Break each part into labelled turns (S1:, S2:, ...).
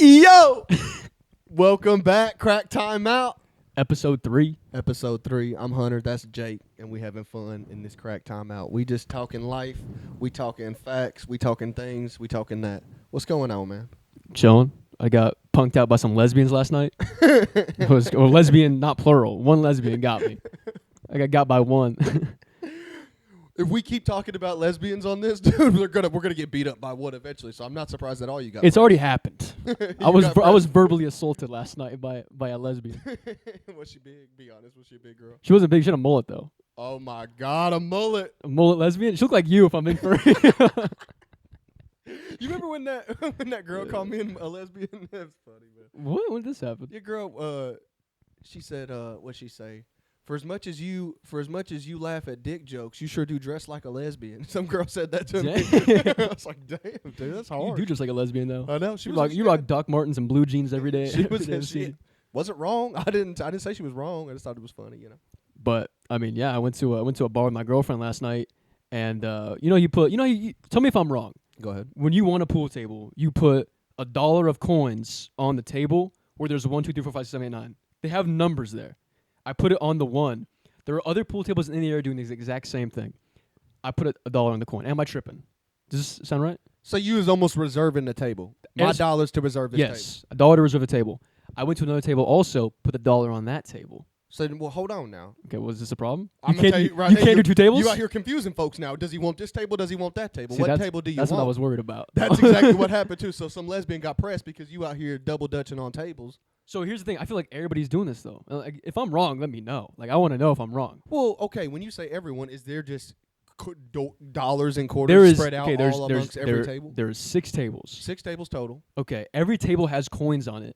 S1: Yo! Welcome back, Crack Timeout.
S2: Episode 3.
S1: Episode 3. I'm Hunter, that's Jake, and we having fun in this Crack Timeout. We just talking life, we talking facts, we talking things, we talking that. What's going on, man?
S2: Chilling. I got punked out by some lesbians last night. Or lesbian, not plural. One lesbian got me. I got by one.
S1: If we keep talking about lesbians on this, dude, we're gonna get beat up by one eventually. So I'm not surprised at all you got.
S2: It's already happened. I
S1: got
S2: was verbally assaulted last night by a lesbian.
S1: Was she big? Be honest, was she a big girl?
S2: She wasn't big. She had a mullet though.
S1: Oh my God, a mullet.
S2: A mullet lesbian. She looked like you if I'm in for it.
S1: You remember when that girl called me a lesbian? That's funny, man.
S2: What? When did this happen?
S1: Your girl, she said, what'd she say? For as much as you laugh at dick jokes, you sure do dress like a lesbian. Some girl said that to me. I was like, damn, dude, that's hard.
S2: You do dress like a lesbian though.
S1: I know.
S2: You rock Doc Martens and blue jeans every day.
S1: She wasn't wrong. I didn't say she was wrong. I just thought it was funny, you know.
S2: But I mean, yeah, I went to a bar with my girlfriend last night, and you tell me if I'm wrong.
S1: Go ahead.
S2: When you want a pool table, you put $1 of coins on the table where there's 1, 2, 3, 4, 5, 6, 7, 8, 9. They have numbers there. I put it on the one. There are other pool tables in the area doing the exact same thing. I put $1 on the coin. Am I tripping? Does this sound right?
S1: So you was almost reserving the table. My dollars to reserve this table.
S2: Yes, $1 to reserve a table. I went to another table also, put $1 on that table.
S1: So, well, hold on now.
S2: Okay, was this a problem?
S1: I'm going to tell you right
S2: You can't do two tables?
S1: You out here confusing folks now. Does he want this table? Does he want that table?
S2: See,
S1: what table do you want?
S2: That's what I was worried about.
S1: That's exactly what happened, too. So some lesbian got pressed because you out here double-dutching on tables.
S2: So here's the thing. I feel like everybody's doing this, though. Like, if I'm wrong, let me know. Like, I want to know if I'm wrong.
S1: Well, okay, when you say everyone, is there just dollars and quarters spread out all amongst every table?
S2: There's 6 tables.
S1: 6 tables total.
S2: Okay, every table has coins on it.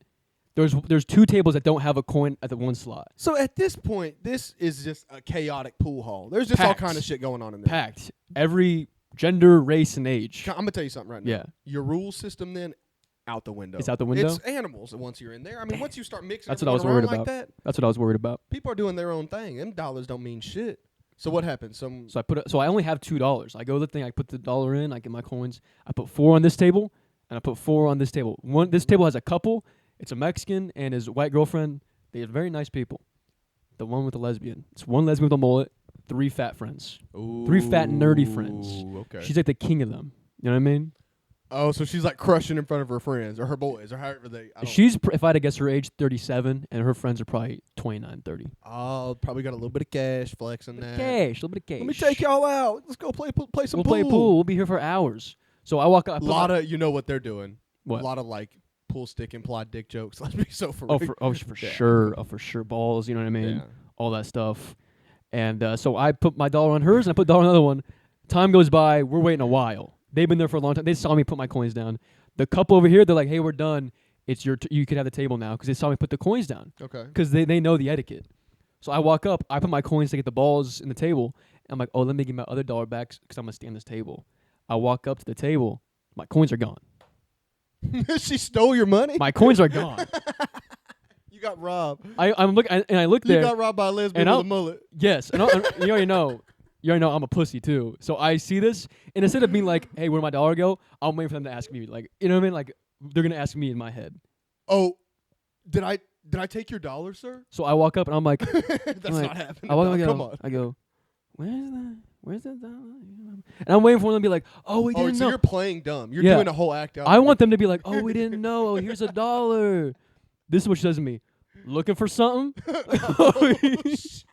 S2: There's 2 tables that don't have a coin at the one slot.
S1: So at this point, this is just a chaotic pool hall. There's just all kind of shit going on in there.
S2: Packed. Every gender, race, and age.
S1: I'm going to tell you something right now.
S2: Yeah.
S1: Your rule system then, out the window.
S2: It's out the window?
S1: It's animals once you're in there. I mean, once you start mixing
S2: That's what I was worried about.
S1: like that.
S2: That's what I was worried about.
S1: People are doing their own thing. Them dollars don't mean shit. So what happens?
S2: So I only have $2. I go to the thing, I put the dollar in, I get my coins. I put 4 on this table, and I put 4 on this table. This table has a couple. It's a Mexican and his white girlfriend. They are very nice people. The one with the lesbian. It's one lesbian with a mullet, 3 fat friends.
S1: Ooh,
S2: 3 fat nerdy friends.
S1: Okay.
S2: She's like the king of them. You know what I mean?
S1: Oh, so she's like crushing in front of her friends or her boys or however they.
S2: If I had to guess her age, 37, and her friends are probably 29, 30.
S1: Oh, probably got a little bit of cash flexing that.
S2: A little bit of cash.
S1: Let me take y'all out. Let's go play some pool.
S2: We'll play pool. We'll be here for hours. So I walk up.
S1: You know what they're doing.
S2: What?
S1: A lot of like pool stick implied dick jokes. Let's be so for real.
S2: For sure. Oh, for sure. Balls, you know what I mean?
S1: Yeah.
S2: All that stuff. And so I put my $1 on hers and I put $1 on another one. Time goes by. We're waiting a while. They've been there for a long time. They saw me put my coins down. The couple over here, they're like, hey, we're done. It's you could have the table now because they saw me put the coins down.
S1: Okay.
S2: Because they know the etiquette. So I walk up. I put my coins to get the balls in the table. And I'm like, oh, let me get my other $1 back because I'm going to stay on this table. I walk up to the table. My coins are gone.
S1: She stole your money?
S2: My coins are gone.
S1: You got robbed.
S2: I look there.
S1: You got robbed by a lesbian with a mullet.
S2: Yes. And you already know. You already know I'm a pussy too. So I see this, and instead of being like, hey, where'd my $1 go? I'm waiting for them to ask me. Like, you know what I mean? Like, they're going to ask me in my head.
S1: Oh, did I take your $1, sir?
S2: So I walk up, and I'm like.
S1: That's not happening.
S2: Come on. I go, where's the $1? And I'm waiting for them to be like, oh, we didn't know.
S1: So you're playing dumb. You're doing a whole act out.
S2: I want them to be like, oh, we didn't know. Oh, here's $1. This is what she says to me. Looking for something?
S1: Oh, shit.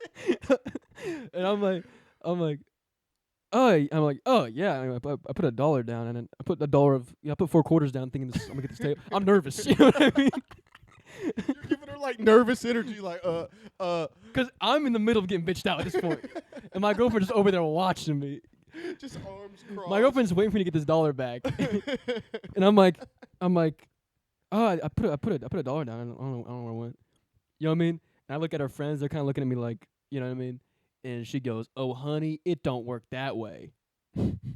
S2: And I'm like, oh yeah. I put $1 down, and then I put I put 4 quarters down, thinking I'm gonna get this table. I'm nervous. You know what I mean?
S1: You're giving her like nervous energy, like
S2: because I'm in the middle of getting bitched out at this point, and my girlfriend's just over there watching me.
S1: Just arms crossed.
S2: My girlfriend's waiting for me to get this $1 back, and I'm like, oh, I put $1 down. I don't know where it went. You know what I mean? And I look at her friends. They're kind of looking at me like, you know what I mean? And she goes, oh, honey, it don't work that way.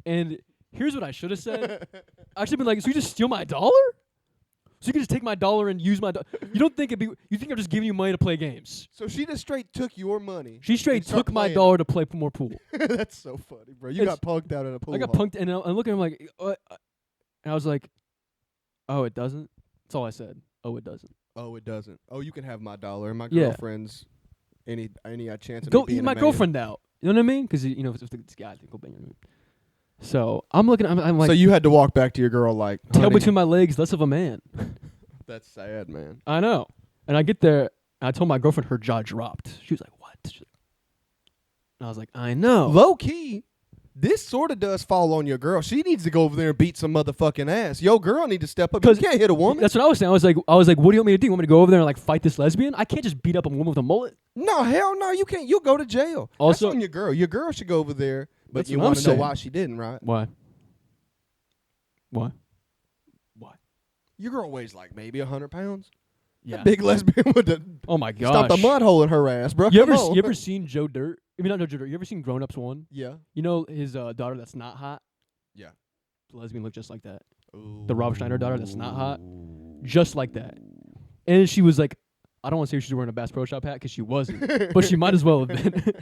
S2: And here's what I should have said. I should have been like, so you just steal my $1? So you can just take my $1 and use my $1? You don't think you think I'm just giving you money to play games.
S1: So she just straight took your money.
S2: She straight took my $1 to play more pool.
S1: That's so funny, bro. You got punked out at a pool.
S2: I got punked, and I'm looking at him like, and I was like, oh, it doesn't? That's all I said. Oh, it doesn't.
S1: Oh, it doesn't. Oh, you can have my dollar and my
S2: Yeah.
S1: girlfriend's any chance of
S2: Go
S1: me being
S2: eat my
S1: a man.
S2: girlfriend out. You know what I mean? Because if it's guy, I think go bang her. So I'm looking. I'm like
S1: so you had to walk back to your girl like
S2: tail
S1: honey,
S2: between my legs, less of a man.
S1: That's sad, man.
S2: I know. And I get there. And I told my girlfriend her jaw dropped. She was like, "What?" And I was like, "I know."
S1: Low key, this sort of does fall on your girl. She needs to go over there and beat some motherfucking ass. Yo, girl need to step up. You can't hit a woman.
S2: That's what I was saying. I was like, "What do you want me to do? You want me to go over there and like fight this lesbian? I can't just beat up a woman with a mullet."
S1: No, hell no, you can't. You'll go to jail.
S2: Also,
S1: that's on your girl. Your girl should go over there, but
S2: That's
S1: you
S2: what I'm
S1: want to know
S2: saying.
S1: why she didn't, right?
S2: Why?
S1: Your girl weighs like maybe 100 pounds.
S2: Yeah.
S1: That big lesbian with the
S2: Oh my gosh.
S1: stop the mud hole in her ass, bro.
S2: You
S1: Come on.
S2: ever seen Joe Dirt? I mean, not Joe Dirt. You ever seen Grown Ups 1?
S1: Yeah.
S2: You know his daughter that's not hot?
S1: Yeah.
S2: The lesbian looked just like that.
S1: Ooh.
S2: The Rob Schneider daughter that's not hot. Just like that. And she was like, I don't want to say she was wearing a Bass Pro Shop hat because she wasn't. But she might as well have been.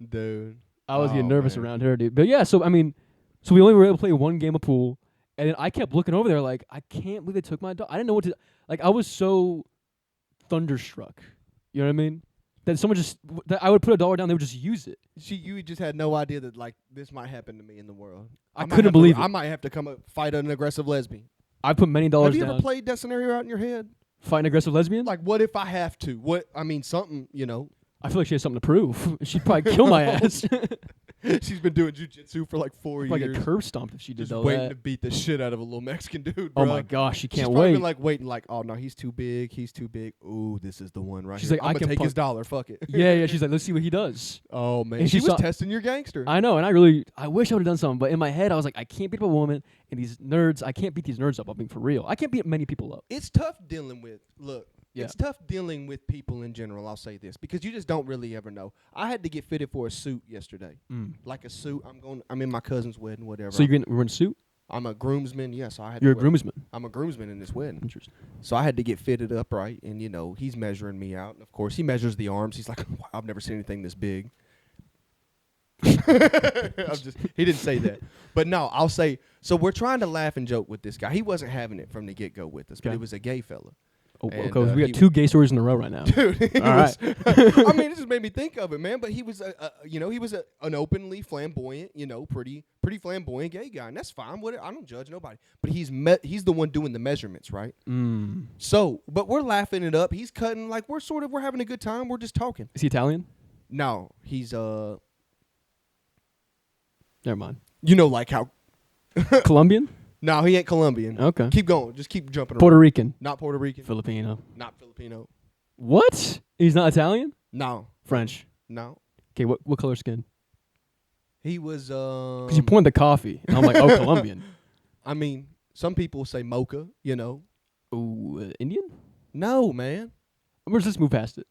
S1: Dude.
S2: I was getting
S1: Oh,
S2: nervous
S1: man.
S2: around her, dude. But yeah, so I mean, so we only were able to play one game of pool. And then I kept looking over there like, I can't believe they took my dog. I didn't know what to... Like, I was so thunderstruck. You know what I mean? That someone just... That I would put $1 down, they would just use it.
S1: You just had no idea that like this might happen to me in the world.
S2: I
S1: might
S2: couldn't
S1: have to-
S2: believe it.
S1: I might have to come up fight an aggressive lesbian.
S2: I put many dollars
S1: Have you
S2: down.
S1: ever played that scenario out in your head?
S2: Fight an aggressive lesbian?
S1: Like, what if I have to? What I mean, something, you know.
S2: I feel like she has something to prove. She'd probably kill my ass.
S1: She's been doing jujitsu for like 4
S2: Like
S1: years.
S2: a curb stomp if she did
S1: Just
S2: all
S1: waiting
S2: that.
S1: to beat the shit out of a little Mexican dude,
S2: Oh
S1: bro.
S2: my gosh, she
S1: She's
S2: can't
S1: probably
S2: wait.
S1: been like waiting, like, oh no, he's too big. Ooh, this is the one right
S2: She's
S1: here.
S2: like,
S1: I'm
S2: I
S1: gonna
S2: can
S1: take
S2: punk-
S1: his dollar. Fuck it.
S2: yeah, she's like, let's see what he does.
S1: Oh man,
S2: And
S1: she
S2: she
S1: was
S2: saw-
S1: testing your gangster.
S2: I know, and I wish I would have done something, but in my head I was like, I can't beat up a woman, and these nerds, I can't beat these nerds up. I'm being for real. I can't beat many people up.
S1: It's tough dealing with. Look,
S2: Yeah.
S1: it's tough dealing with people in general. I'll say this because you just don't really ever know. I had to get fitted for a suit yesterday, like a suit. I'm in my cousin's wedding, whatever.
S2: So we're in a suit?
S1: I'm a groomsman. Yes, I had.
S2: You're a
S1: to
S2: groomsman.
S1: I'm a groomsman in this wedding.
S2: Interesting.
S1: So I had to get fitted up right, and you know he's measuring me out, and of course he measures the arms. He's like, wow, I've never seen anything this big. He didn't say that, but no, I'll say. So we're trying to laugh and joke with this guy. He wasn't having it from the get go with us, but
S2: Okay.
S1: it was a gay fella.
S2: Oh,
S1: And,
S2: okay, we
S1: he-
S2: got 2 gay stories in a row right now.
S1: Dude, it
S2: All
S1: was, I mean, it just made me think of it, man. But he was, he was an openly flamboyant, pretty flamboyant gay guy, and that's fine. I don't judge nobody. But he's the one doing the measurements, right? So, but we're laughing it up. He's cutting like we're having a good time. We're just talking.
S2: Is he Italian?
S1: No, he's
S2: Never mind.
S1: like how.
S2: Colombian?
S1: No, he ain't Colombian.
S2: Okay.
S1: Keep going. Just keep jumping
S2: Puerto
S1: around.
S2: Rican?
S1: Not Puerto Rican.
S2: Filipino?
S1: Not Filipino.
S2: What? He's not Italian?
S1: No.
S2: French?
S1: No.
S2: Okay, what color skin?
S1: He was.
S2: Because you pointed the coffee, and I'm like, oh, Colombian.
S1: I mean, some people say mocha.
S2: Ooh, Indian?
S1: No, man.
S2: Where's this move past it?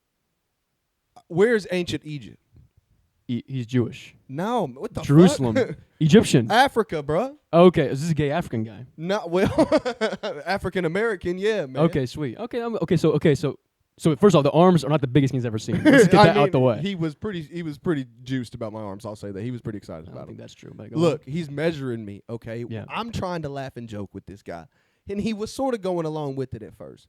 S1: Where's ancient Egypt?
S2: He's Jewish.
S1: No, what the
S2: Jerusalem.
S1: fuck?
S2: Egyptian.
S1: Africa, bruh.
S2: Okay, is this a gay African guy?
S1: No, well, African American, yeah, man.
S2: Okay, sweet. Okay, so first off, the arms are not the biggest thing he's ever seen. Let's get that out the way.
S1: He was pretty juiced about my arms. I'll say that he was pretty excited
S2: I
S1: about
S2: don't think
S1: it.
S2: that's true. But go
S1: Look, he's measuring me. Okay,
S2: Yeah.
S1: I'm trying to laugh and joke with this guy, and he was sort of going along with it at first.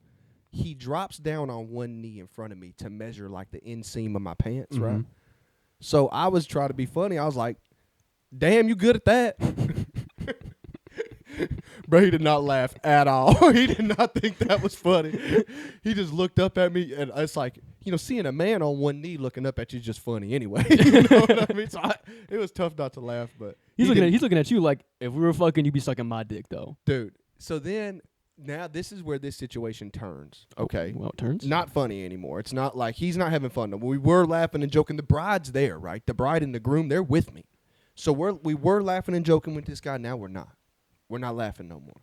S1: He drops down on one knee in front of me to measure like the inseam of my pants,
S2: on.
S1: right? So I was trying to be funny. I was like, damn, you good at that? Bro, he did not laugh at all. He did not think that was funny. He just looked up at me, and it's like, seeing a man on one knee looking up at you is just funny anyway. You know what I mean? So it was tough not to laugh, but
S2: He's looking at you like, if we were fucking, you'd be sucking my dick, though.
S1: dude. So then, now this is where this situation turns. Okay,
S2: Well, it turns.
S1: not funny anymore. It's not like he's not having fun. We were laughing and joking. The bride's there, right? The bride and the groom, they're with me. So we were laughing and joking with this guy. Now we're not. We're not laughing no more.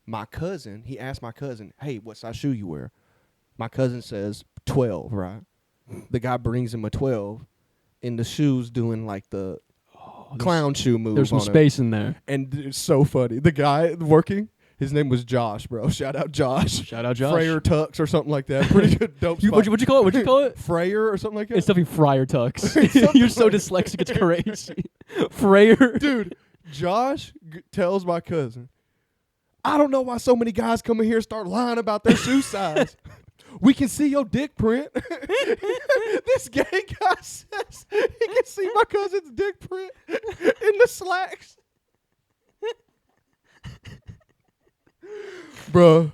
S1: My cousin, he asked my cousin, hey, what size shoe you wear? My cousin says 12, right? The guy brings him a 12, and the shoe's doing like the clown shoe move.
S2: There's some
S1: on it.
S2: space in there.
S1: And it's so funny. The guy working, his name was Josh, bro. Shout out Josh.
S2: Shout out Josh.
S1: Freyer Tux or something like that. Pretty good, dope spot.
S2: What'd you call it? What'd you call it?
S1: Freyer or something like that?
S2: It's something Friar Tux. You're so dyslexic, it's crazy. Freyer.
S1: Dude, Josh tells my cousin, I don't know why so many guys come in here and start lying about their shoe size. We can see your dick print. This gay guy says he can see my cousin's dick print in the slacks. Bruh.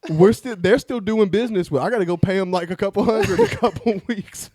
S1: They're still doing business with. I gotta go pay them like a couple hundred in a couple weeks.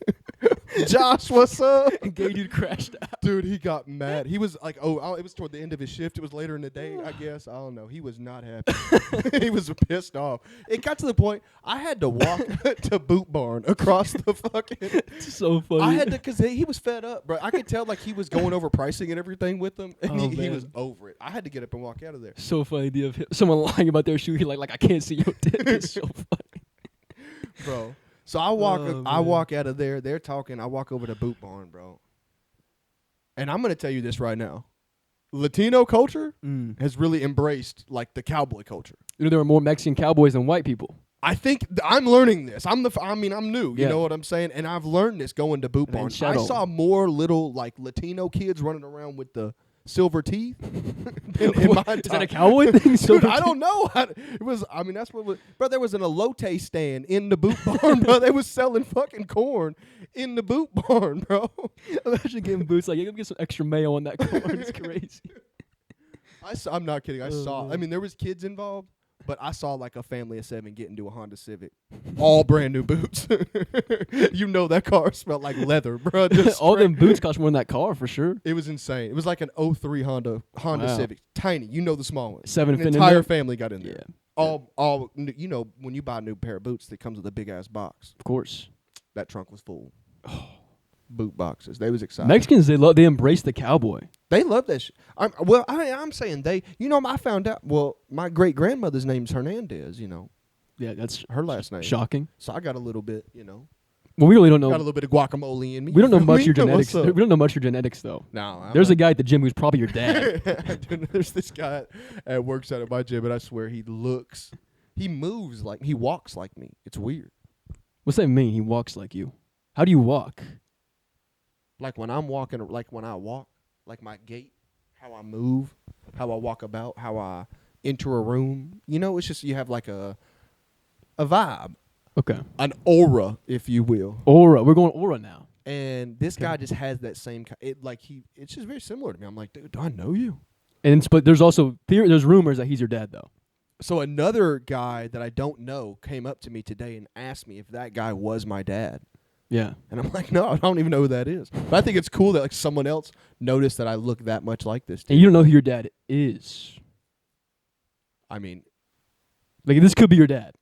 S1: Josh, what's up?
S2: Gay dude crashed out.
S1: Dude, he got mad. He was like, it was toward the end of his shift. It was later in the day, I guess. I don't know. He was not happy. He was pissed off. It got to the point I had to walk to Boot Barn across the fucking.
S2: It's so funny.
S1: I had to, because he was fed up, bro. I could tell like he was going over pricing and everything with them, and he was over it. I had to get up and walk out of there.
S2: So funny idea of someone lying about their shoe. He like I can't see your dick. It's so funny,
S1: bro. So I walk out of there. They're talking. I walk over to Boot Barn, bro. And I'm gonna tell you this right now: Latino culture has really embraced like the cowboy culture.
S2: You know, there are more Mexican cowboys than white people.
S1: I think I'm learning this. I'm new. You know what I'm saying? And I've learned this going to Boot Barn. I saw more little like Latino kids running around with the silver teeth than in my time.
S2: Is that a cowboy thing?
S1: Dude, I don't know. That's what was. Bro, there was an elote stand in the Boot Barn, bro. They was selling fucking corn in the Boot Barn, bro.
S2: Imagine getting boots like, you gotta get some extra mayo on that corn. It's crazy.
S1: I'm not kidding. I saw. I mean, there was kids involved. But I saw like a family of 7 get into a Honda Civic, all brand new boots. You know that car smelled like leather, bro.
S2: All them boots cost more than that car for sure.
S1: It was insane. It was like an 03 Honda Civic, tiny. You know the small one.
S2: 7
S1: An entire family got in there.
S2: Yeah.
S1: All you know when you buy a new pair of boots that comes with a big ass box.
S2: Of course,
S1: that trunk was full. Boot boxes. They was excited.
S2: Mexicans, they embrace the cowboy.
S1: They love that shit. I'm saying they. You know, I found out. Well, my great grandmother's name's Hernandez. You know.
S2: Yeah, that's
S1: her last name.
S2: Shocking.
S1: So I got a little bit. You know.
S2: Well, we really don't know.
S1: Got a little bit of guacamole in me.
S2: We don't know much your genetics. We don't know much your genetics though.
S1: No.
S2: There's a guy at the gym who's probably your dad.
S1: There's this guy that works out at my gym, and I swear he moves like he walks like me. It's weird.
S2: What's that mean? He walks like you. How do you walk?
S1: Like when I'm walking, like when I walk, like my gait, how I move, how I walk about, how I enter a room. You know, it's just you have like a vibe. Okay. An aura, if you will.
S2: Aura. We're going aura now.
S1: And this guy just has that same it's just very similar to me. I'm like, dude, do I know you?
S2: But there's also there's rumors that he's your dad though.
S1: So another guy that I don't know came up to me today and asked me if that guy was my dad.
S2: Yeah.
S1: And I'm like, no, I don't even know who that is. But I think it's cool that like someone else noticed that I look that much like this dude.
S2: And you don't know who your dad is.
S1: I mean,
S2: like this could be your dad.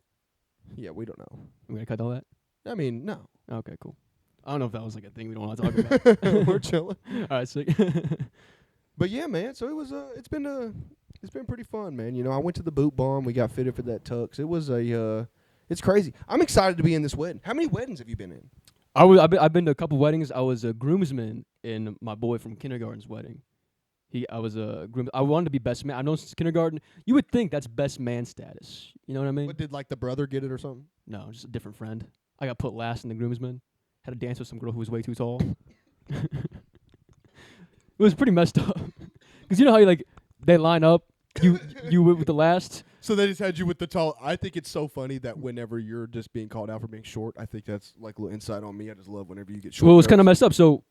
S1: Yeah, we don't know.
S2: I'm gonna cut all that?
S1: I mean, no.
S2: Okay, cool. I don't know if that was like a thing we don't want to talk about.
S1: We're chilling.
S2: All right, sick.
S1: But yeah, man. So it was it's been pretty fun, man. You know, I went to the Boot Barn. We got fitted for that tux. It was it's crazy. I'm excited to be in this wedding. How many weddings have you been in?
S2: I've been to a couple weddings. I was a groomsman in my boy from kindergarten's wedding. I was a groom. I wanted to be best man. I know since kindergarten. You would think that's best man status. You know what I mean?
S1: What, did like the brother get it or something?
S2: No, just a different friend. I got put last in the groomsman. Had to dance with some girl who was way too tall. It was pretty messed up. Because you know how you like they line up. You with the last.
S1: So they just had you with the tall. I think it's so funny that whenever you're just being called out for being short, I think that's like a little insight on me. I just love whenever you get short.
S2: Well, it was kind of messed up. So,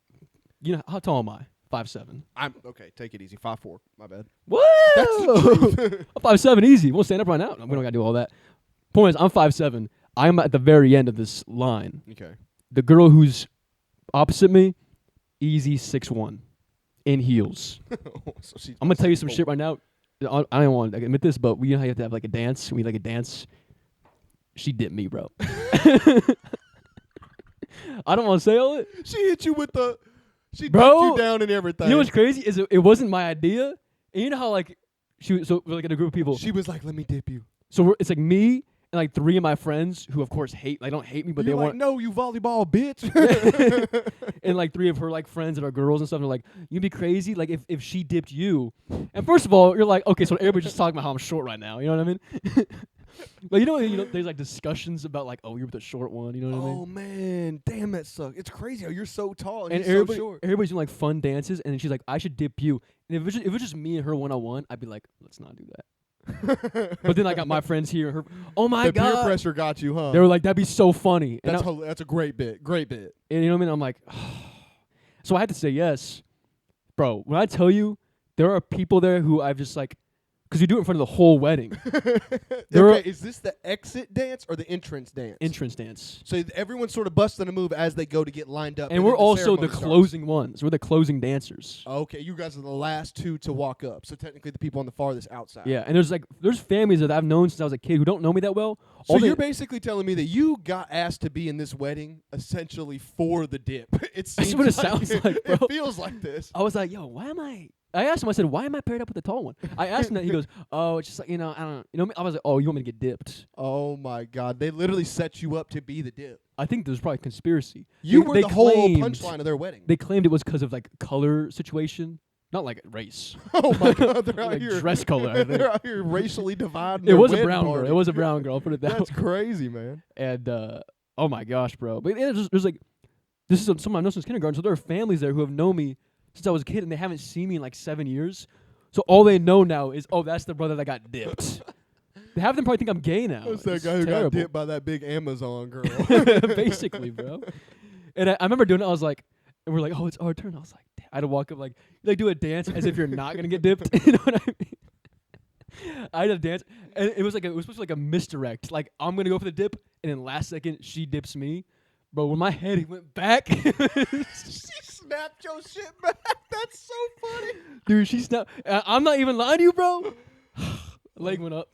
S2: you know, how tall am I? 5'7".
S1: I'm okay. Take it easy. 5'4". My bad.
S2: What? I'm 5'7", easy. We'll stand up right now. We don't gotta do all that. Point is, I'm 5'7". I'm at the very end of this line.
S1: Okay.
S2: The girl who's opposite me, easy 6'1", in heels. So I'm gonna tell you some shit right now. I don't want to admit this, but we have to have like a dance. We like a dance. She dipped me, bro. I don't want to say all it.
S1: She hit you with the. She dipped you down and everything.
S2: You know what's crazy is it wasn't my idea. And you know how like we're like in a group of people.
S1: She was like, "Let me dip you."
S2: So it's like me and like 3 of my friends who of course don't hate me, but
S1: You're
S2: they
S1: like,
S2: want.
S1: No, you volleyball bitch.
S2: And like 3 of her like friends and our girls and stuff. And they're like, "You'd be crazy like if she dipped you." And first of all, you're like, okay, so everybody's just talking about how I'm short right now. You know what I mean? But you know, there's like discussions about like, oh, you're with the short one. You know what I mean?
S1: Oh man, damn, that sucks. It's crazy how you're so tall and
S2: everybody,
S1: so short.
S2: Everybody's doing like fun dances, and then she's like, I should dip you. And if it was just me and her 1-on-1, I'd be like, let's not do that. But then I got my friends here. Oh my
S1: the
S2: god,
S1: peer pressure got you, huh?
S2: they were like, that'd be so funny. And
S1: That's a great bit. Great bit.
S2: and you know what I mean? I'm like, so I had to say yes, bro. When I tell you, there are people there who I've just like, because you do it in front of the whole wedding.
S1: Okay, is this the exit dance or the entrance dance?
S2: Entrance dance.
S1: So everyone's sort of busting a move as they go to get lined up.
S2: And we're
S1: then
S2: also the
S1: ceremony starts.
S2: closing ones. We're the closing dancers.
S1: Okay, you guys are the last two to walk up. So technically the people on the farthest outside.
S2: Yeah, and there's families that I've known since I was a kid who don't know me that well.
S1: So you're basically telling me that you got asked to be in this wedding essentially for the dip. It seems
S2: That's what it sounds like, bro.
S1: It feels like this.
S2: I was like, yo, why am I? I asked him, I said, why am I paired up with the tall one? I asked him that. He goes, oh, it's just like, I don't, I was like, oh, you want me to get dipped?
S1: Oh my God. They literally set you up to be the dip.
S2: I think there's probably conspiracy.
S1: You were
S2: they
S1: the whole
S2: claimed-
S1: punchline of their wedding.
S2: They claimed it was because of like color situation, not like race.
S1: Oh my God. They're out
S2: Like
S1: here.
S2: dress color. I think.
S1: They're out here racially dividing.
S2: It was a
S1: their
S2: brown
S1: wedding
S2: girl.
S1: party.
S2: It was a brown girl. I'll put it that
S1: That's
S2: way.
S1: crazy, man.
S2: And oh my gosh, bro. But there's like, this is someone I know since kindergarten. So there are families there who have known me since I was a kid, and they haven't seen me in like 7 years. So all they know now is, oh, that's the brother that got dipped. Half of them probably think I'm gay now.
S1: That's that
S2: It's
S1: guy who
S2: terrible.
S1: got dipped by that big Amazon girl.
S2: Basically, bro. And I remember doing it. I was like, and we're like, oh, it's our turn. I was like, damn. I had to walk up like do a dance as if you're not gonna get dipped. You know what I mean? I had to dance, and it was supposed to be like a misdirect. Like I'm gonna go for the dip, and then last second she dips me. Bro, when my head went back,
S1: She snapped your shit back. That's so funny.
S2: dude, she snapped. I'm not even lying to you, bro. Leg went up.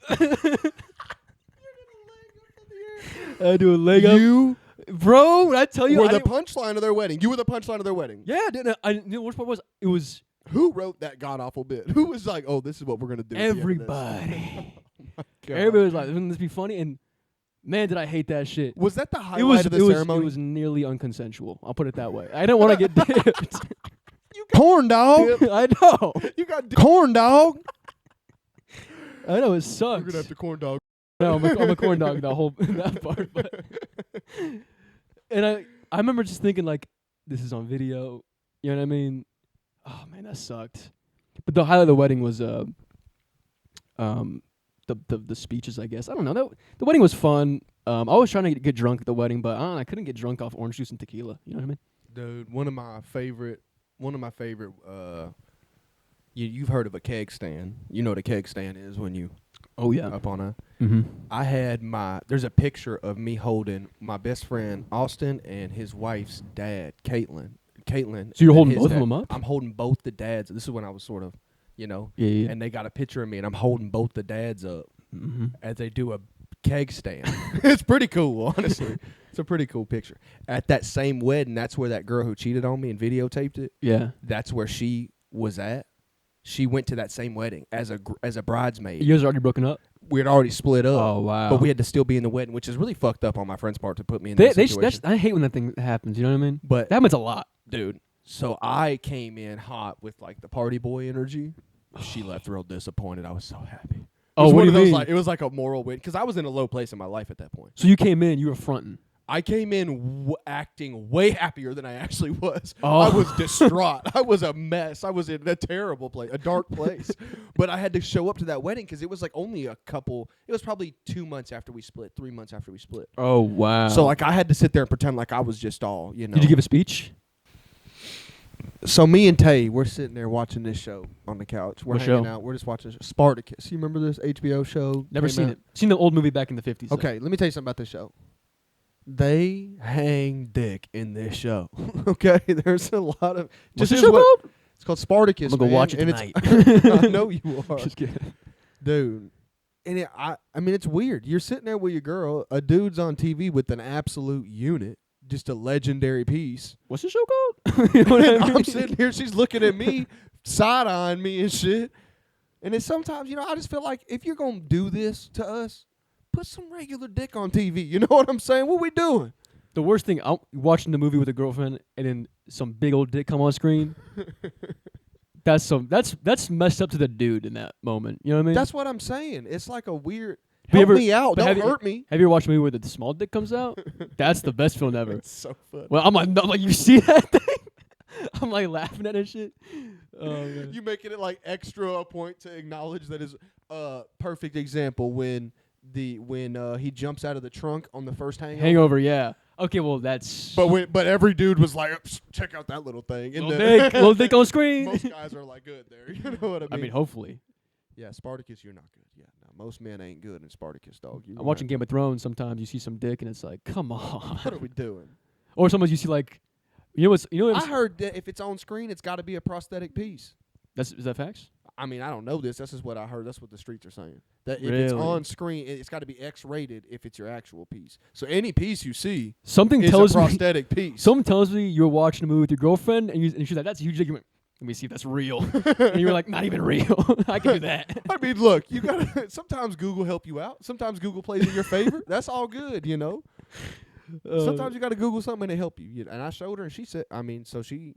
S2: I do a leg up.
S1: You
S2: Bro, when I tell you,
S1: were
S2: I
S1: the
S2: didn't-
S1: punchline of their wedding. You were the punchline of their wedding.
S2: yeah, the worst part was it was
S1: Who wrote that god awful bit? Who was like, "Oh, this is what we're gonna do"? at the end of this?
S2: everybody.
S1: God.
S2: Everybody was like, "Wouldn't this be funny?" And man, did I hate that shit.
S1: Was that the highlight of the ceremony?
S2: It was nearly unconsensual. I'll put it that way. I didn't want to get dipped.
S1: corn dog.
S2: I know.
S1: You got corn dog.
S2: I know it
S1: We're
S2: sucks.
S1: gonna have to corn dog.
S2: No, I'm a corn dog. The whole that part, but and I remember just thinking like, this is on video. You know what I mean? Oh man, that sucked. But the highlight of the wedding was the speeches, I guess. I don't know. The wedding was fun. I was trying to get drunk at the wedding, but I couldn't get drunk off orange juice and tequila. You know what I mean?
S1: Dude, one of my favorite. You've heard of a keg stand. You know what a keg stand is when you
S2: Oh yeah.
S1: up on a.
S2: Mm-hmm.
S1: I had there's a picture of me holding my best friend Austin and his wife's dad, Caitlin.
S2: So you're
S1: and
S2: holding
S1: his
S2: both of
S1: dad.
S2: them up?
S1: I'm holding both the dads. This is when I was sort of,
S2: Yeah.
S1: and they got a picture of me, and I'm holding both the dads up
S2: Mm-hmm.
S1: as they do a keg stand. It's pretty cool, honestly. It's a pretty cool picture. At that same wedding, that's where that girl who cheated on me and videotaped it,
S2: Yeah.
S1: that's where she was at. She went to that same wedding as a bridesmaid.
S2: You guys are already broken up?
S1: We had already split up.
S2: Oh wow.
S1: But we had to still be in the wedding, which is really fucked up on my friend's part to put me in that situation.
S2: I hate when that thing happens. You know what I mean?
S1: But
S2: That happens a lot.
S1: dude, so I came in hot with like the party boy energy. She left real disappointed. I was so happy.
S2: Oh,
S1: It was
S2: what
S1: one
S2: do
S1: of
S2: you
S1: those,
S2: mean?
S1: like, it was like a moral win because I was in a low place in my life at that point.
S2: So you came in, you were fronting.
S1: I came in acting way happier than I actually was.
S2: Oh.
S1: I was distraught. I was a mess. I was in a terrible place, a dark place. But I had to show up to that wedding because it was like only it was probably 2 months after we split, 3 months after we split.
S2: Oh wow.
S1: So like I had to sit there and pretend like I was just all,
S2: Did you give a speech?
S1: So me and Tay, we're sitting there watching this show on the couch. We're
S2: What
S1: hanging
S2: show?
S1: out. We're just watching Spartacus. You remember this HBO show?
S2: Never
S1: Came
S2: seen
S1: out?
S2: it. Seen the old movie back in the 50s.
S1: Okay, let me tell you something about this show. They hang dick in this show. Okay, there's a lot of.
S2: What's
S1: just
S2: the
S1: as
S2: show
S1: what-
S2: called?
S1: It's called Spartacus.
S2: I'm gonna go
S1: man,
S2: watch it
S1: and
S2: tonight.
S1: It's, I know you are,
S2: Just kidding.
S1: dude. And I mean, it's weird. You're sitting there with your girl. A dude's on TV with an absolute unit, just a legendary piece.
S2: What's the show called? You know what I
S1: And
S2: mean?
S1: I'm sitting here, she's looking at me, side-eyeing me and shit. And it's sometimes, I just feel like if you're going to do this to us, put some regular dick on TV. You know what I'm saying? What we doing?
S2: The worst thing, I'm watching the movie with a girlfriend and then some big old dick come on screen. That's messed up to the dude in that moment. You know what I mean?
S1: That's what I'm saying. It's like a weird,
S2: Have you
S1: help
S2: ever-
S1: me out,
S2: but
S1: don't
S2: have you-
S1: hurt me.
S2: Have you ever watched a movie where the small dick comes out? That's the best film ever.
S1: It's so funny.
S2: Well, I'm like, you see that thing? I'm like laughing at that shit. Oh man.
S1: You making it like extra a point to acknowledge that his Perfect example when he jumps out of the trunk on the first Hangover.
S2: Hangover, yeah. Okay, well that's.
S1: But every dude was like, check out that little thing. And
S2: Little dick on screen.
S1: Most guys are like good there. You know what I mean?
S2: I mean, hopefully.
S1: Yeah, Spartacus, you're not good. Yeah, no, most men ain't good in Spartacus, dog.
S2: I'm watching Game of Thrones. Sometimes you see some dick, and it's like, come on.
S1: What are we doing?
S2: Or sometimes you see like,
S1: I heard that if it's on screen, it's got to be a prosthetic piece.
S2: Is that facts?
S1: I mean, I don't know this. This is what I heard. That's what the streets are saying. That if
S2: Really?
S1: it's on screen, it's got to be X-rated if it's your actual piece. So any piece you see
S2: Something
S1: is
S2: tells
S1: a
S2: me.
S1: prosthetic piece.
S2: Something tells me you're watching a movie with your girlfriend, and she's like, "That's a huge dick." You went, let me see if that's real. And you're like, "Not even real." I can do that.
S1: I mean, look, you gotta. Sometimes Google help you out. Sometimes Google plays in your favor. That's all good, you know. Sometimes you got to Google something and they help you. And I showed her, and she said, I mean, so she,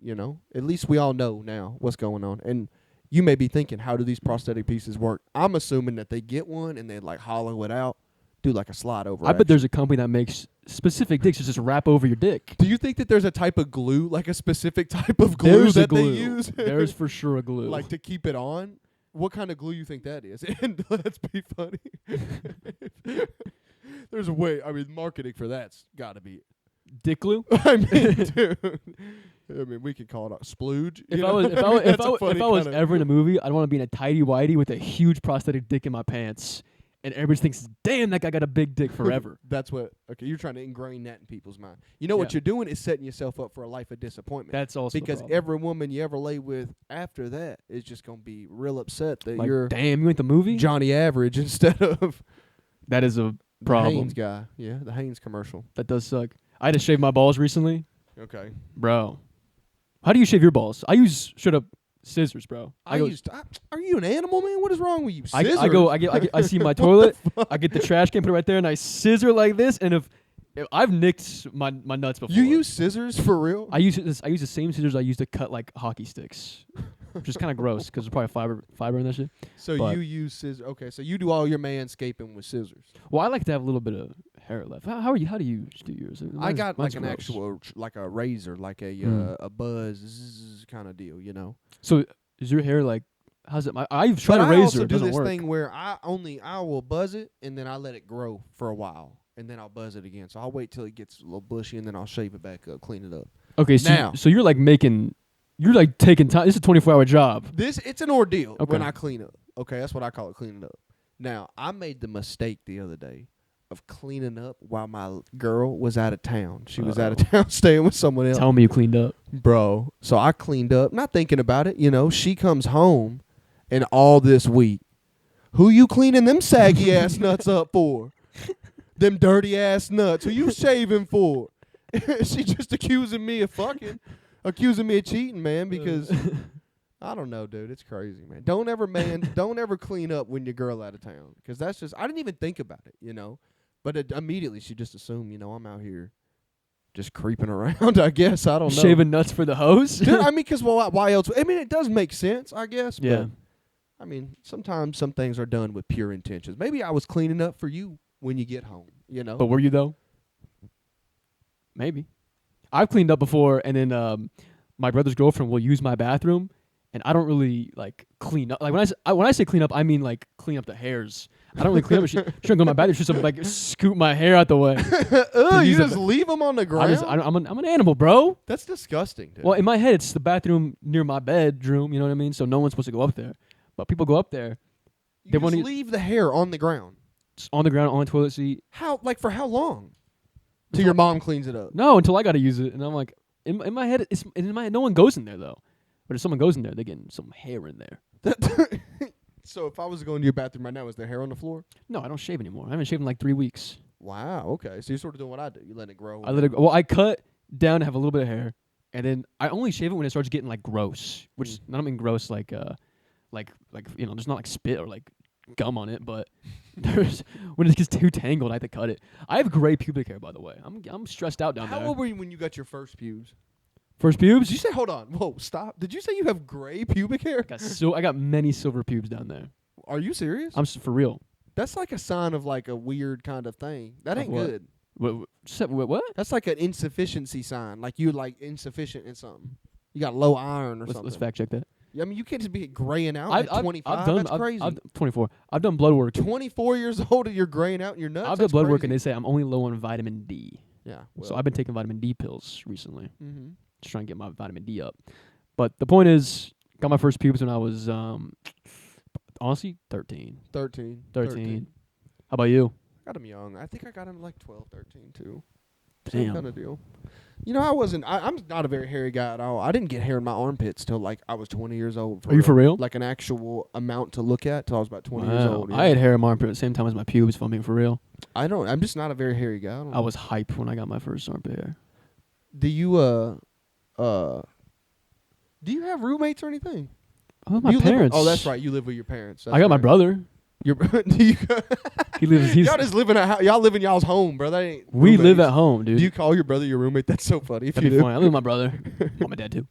S1: at least we all know now what's going on. And you may be thinking, how do these prosthetic pieces work? I'm assuming that they get one and they like hollow it out, do like a slide over.
S2: I bet there's a company that makes specific dicks to just wrap over your dick.
S1: Do you think that there's a type of glue, like a specific type of glue
S2: There's
S1: that
S2: a glue.
S1: they use?
S2: There's for sure a glue.
S1: Like to keep it on? What kind of glue you think that is? And let's be funny. There's a way. I mean, marketing for that's got to be.
S2: Dick glue?
S1: I mean, dude. I mean, we could call it a splooge.
S2: If I was ever in a movie, I'd want to be in a tighty whitey with a huge prosthetic dick in my pants, and everybody thinks, "Damn, that guy got a big dick forever."
S1: That's what. Okay, you're trying to ingrain that in people's mind. You know what you're doing is setting yourself up for a life of disappointment.
S2: That's also
S1: because
S2: the problem.
S1: every woman you ever lay with after that is just gonna be real upset that
S2: Like,
S1: you're
S2: damn, you went the movie?
S1: Johnny Average instead of
S2: That is a
S1: the
S2: problem.
S1: Hanes guy. Yeah, the Hanes commercial.
S2: That does suck. I had to shave my balls recently,
S1: Okay.
S2: bro. How do you shave your balls? I use straight up scissors, bro.
S1: Are you an animal, man? What is wrong with you? Scissors?
S2: I see my toilet. I get the trash can, put it right there, and I scissor like this. And if I've nicked my nuts before.
S1: You use scissors for real?
S2: I use the same scissors I use to cut like hockey sticks, which is kind of gross because there's probably fiber in that shit.
S1: So
S2: but
S1: you use scissors? Okay, so you do all your manscaping with scissors.
S2: Well, I like to have a little bit of hair left. How do you do yours?
S1: I got like an
S2: gross.
S1: actual like a razor, like a buzz kind of deal, you know.
S2: So is your hair like? How's it? I've tried
S1: But
S2: a razor.
S1: I also
S2: It
S1: do
S2: doesn't
S1: this
S2: work.
S1: thing where I will buzz it and then I let it grow for a while and then I'll buzz it again. So I'll wait till it gets a little bushy and then I'll shave it back up, clean it up.
S2: Okay, so you're like taking time. This is a 24-hour job.
S1: It's an ordeal
S2: Okay.
S1: when I clean up. Okay, that's what I call it, cleaning up. Now, I made the mistake the other day of cleaning up while my girl was out of town. She was out of town staying with someone else.
S2: Tell me you cleaned up.
S1: Bro, so I cleaned up, not thinking about it. She comes home and all this week, who you cleaning them saggy ass nuts up for? Them dirty ass nuts. Who you shaving for? She just accusing me of cheating, man, because I don't know, dude. It's crazy, man. Don't ever clean up when your girl out of town, because that's just, I didn't even think about it, but immediately she just assumed, I'm out here just creeping around, I guess. I don't know.
S2: Shaving nuts for the hose?
S1: Dude, I mean, because why else? I mean, it does make sense, I guess.
S2: Yeah.
S1: But, I mean, sometimes some things are done with pure intentions. Maybe I was cleaning up for you when you get home,
S2: But were you, though? Maybe. I've cleaned up before, and then my brother's girlfriend will use my bathroom, and I don't really, like, clean up. Like, when I say clean up, I mean, like, clean up the hairs. I don't really clean up. She don't go in my bathroom. She's just, like, scoop my hair out the way.
S1: You just leave them on the ground?
S2: I'm an animal, bro.
S1: That's disgusting, dude.
S2: Well, in my head, it's the bathroom near my bedroom, you know what I mean? So no one's supposed to go up there. But people go up there.
S1: You just leave the hair on the ground.
S2: It's on the ground, on the toilet seat.
S1: For how long? Till your mom cleans it up.
S2: No, until I got to use it. And I'm like, in my head, no one goes in there, though. But if someone goes in there, they're getting some hair in there.
S1: So if I was to go into your bathroom right now, is there hair on the floor?
S2: No, I don't shave anymore. I haven't shaved in like 3 weeks.
S1: Wow, okay. So you're sort of doing what I do. You let it grow.
S2: I cut down to have a little bit of hair. And then I only shave it when it starts getting like gross. Which, I don't mean gross like there's not like spit or like gum on it, but when it gets too tangled, I have to cut it. I have gray pubic hair, by the way. I'm stressed out down there.
S1: How old were you when you got your first pubes?
S2: First pubes?
S1: Did you say, hold on, whoa, stop. Did you say you have gray pubic hair?
S2: I got many silver pubes down there.
S1: Are you serious?
S2: I'm for real.
S1: That's like a sign of like a weird kind of thing. That ain't
S2: what?
S1: good.
S2: What?
S1: That's like an insufficiency sign. Like you're like insufficient in something. You got low iron or something.
S2: Let's fact check that.
S1: I mean, you can't just be graying out
S2: I've
S1: at 25. That's crazy.
S2: 24. I've done blood work.
S1: 24 years old and you're graying out in your nuts.
S2: I've done blood work, and
S1: crazy.
S2: they say I'm only low on vitamin D.
S1: Yeah.
S2: So I've been taking vitamin D pills recently,
S1: Mm-hmm.
S2: just trying to get my vitamin D up. But the point is, got my first pubes when I was honestly 13.
S1: 13.
S2: How about you?
S1: Got him young. I think I got him like 12, 13 too.
S2: Damn.
S1: Same kind of deal. You know, I'm not a very hairy guy at all. I didn't get hair in my armpits till like I was 20 years old.
S2: Are you for real?
S1: Like an actual amount to look at till I was about 20 years
S2: Wow.
S1: old. Yeah.
S2: I had hair in my armpit at the same time as my pubes, if I'm being for real.
S1: I'm just not a very hairy guy.
S2: I was hype when I got my first armpit hair.
S1: Do you do you have roommates or anything?
S2: I'm with my
S1: You
S2: parents.
S1: Oh, that's right. You live with your parents. That's
S2: I got my
S1: right.
S2: brother.
S1: Do you
S2: He lives. He's,
S1: y'all just live in y'all live in y'all's home, bro. That ain't
S2: we live
S1: roommates.
S2: at home, dude.
S1: Do you call your brother your roommate? That's so funny. If
S2: That'd
S1: you
S2: be
S1: do.
S2: funny. I live with my brother. Oh, my dad too.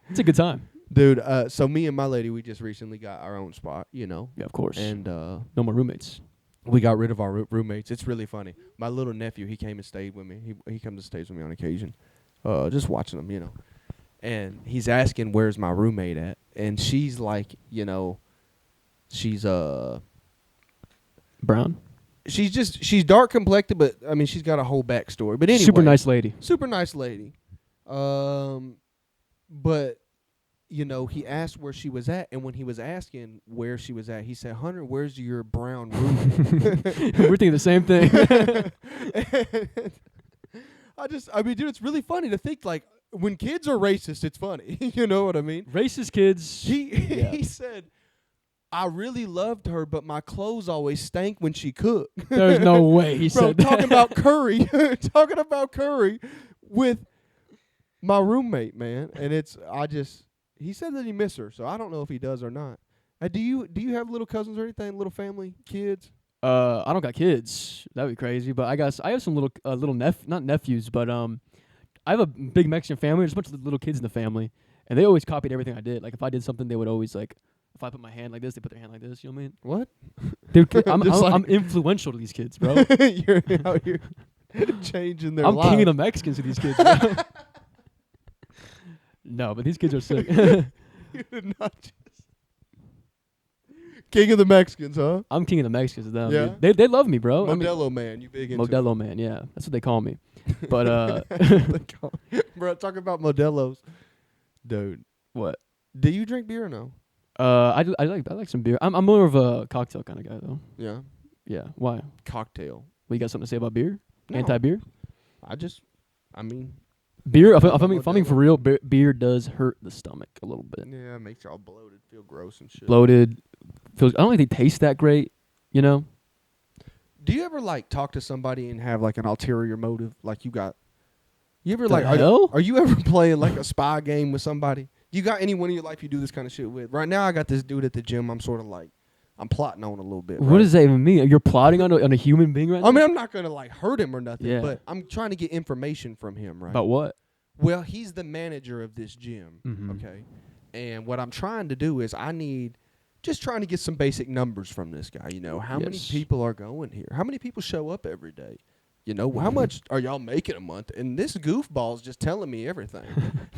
S2: It's a good time.
S1: Dude, so me and my lady, we just recently got our own spot, you know.
S2: Yeah, of course.
S1: And
S2: No more roommates.
S1: we got rid of our roommates. It's really funny. My little nephew, he came and stayed with me. He comes and stays with me on occasion. Just watching him, you know. And he's asking, where's my roommate at? And she's like, you know, she's
S2: Brown.
S1: she's dark complected, but I mean she's got a whole backstory. But anyway,
S2: Super nice lady.
S1: super nice lady. But you know, he asked where she was at, and when he was asking where she was at, he said, "Hunter, where's your brown roommate?"
S2: We're thinking the same thing.
S1: I mean, dude, it's really funny to think like when kids are racist, it's funny. You know what I mean?
S2: Racist kids. Yeah.
S1: He said, "I really loved her, but my clothes always stank when she cooked."
S2: There's no way he
S1: Bro,
S2: said that.
S1: talking about curry with my roommate, man. And he said that he miss her, so I don't know if he does or not. Do you have little cousins or anything, little family, kids?
S2: I don't got kids. That'd be crazy. But I have some little not nephews, but I have a big Mexican family. There's a bunch of little kids in the family, and they always copied everything I did. Like if I did something, they would always like. If I put my hand like this, they put their hand like this. You know what I mean?
S1: What?
S2: Dude, I'm
S1: Just like-
S2: influential to these kids, bro.
S1: You're out here changing their
S2: I'm
S1: lives.
S2: king of the Mexicans to these kids. Bro. No, but these kids are sick.
S1: You did not just king of the Mexicans, huh?
S2: I'm king of the Mexicans to them.
S1: Yeah?
S2: Dude. They love me, bro. I mean,
S1: Modelo man, you big into
S2: Modelo man, yeah, that's what they call me. But
S1: Bro, talk about Modelos, dude.
S2: what?
S1: Do you drink beer or no?
S2: I like some beer. I'm more of a cocktail kind of guy though.
S1: Yeah,
S2: Yeah. Why?
S1: cocktail.
S2: Well, you got something to say about beer?
S1: No.
S2: Anti-beer?
S1: I mean,
S2: Beer. If
S1: What
S2: I'm
S1: about
S2: being for
S1: Modelo?
S2: real, beer does hurt the stomach a little bit.
S1: yeah, it makes y'all bloated, feel gross and shit.
S2: Bloated. Feels. I don't think they taste that great. You know.
S1: Do you ever like talk to somebody and have like an ulterior motive? Like you ever
S2: The
S1: like
S2: hell?
S1: are you ever playing like a spy game with somebody? You got anyone in your life you do this kind of shit with? Right now, I got this dude at the gym. I'm sort of like I'm plotting on a little bit.
S2: What
S1: right?
S2: does that even mean? You're plotting on a human being right now?
S1: I mean, I'm not gonna like hurt him or nothing,
S2: Yeah.
S1: but I'm trying to get information from him, right?
S2: About what?
S1: Well, he's the manager of this gym,
S2: Mhm.
S1: okay? And what I'm trying to do is just trying to get some basic numbers from this guy, you know. How many
S2: Yes.
S1: people are going here? How many people show up every day? You know, how much are y'all making a month? And this goofball's just telling me everything.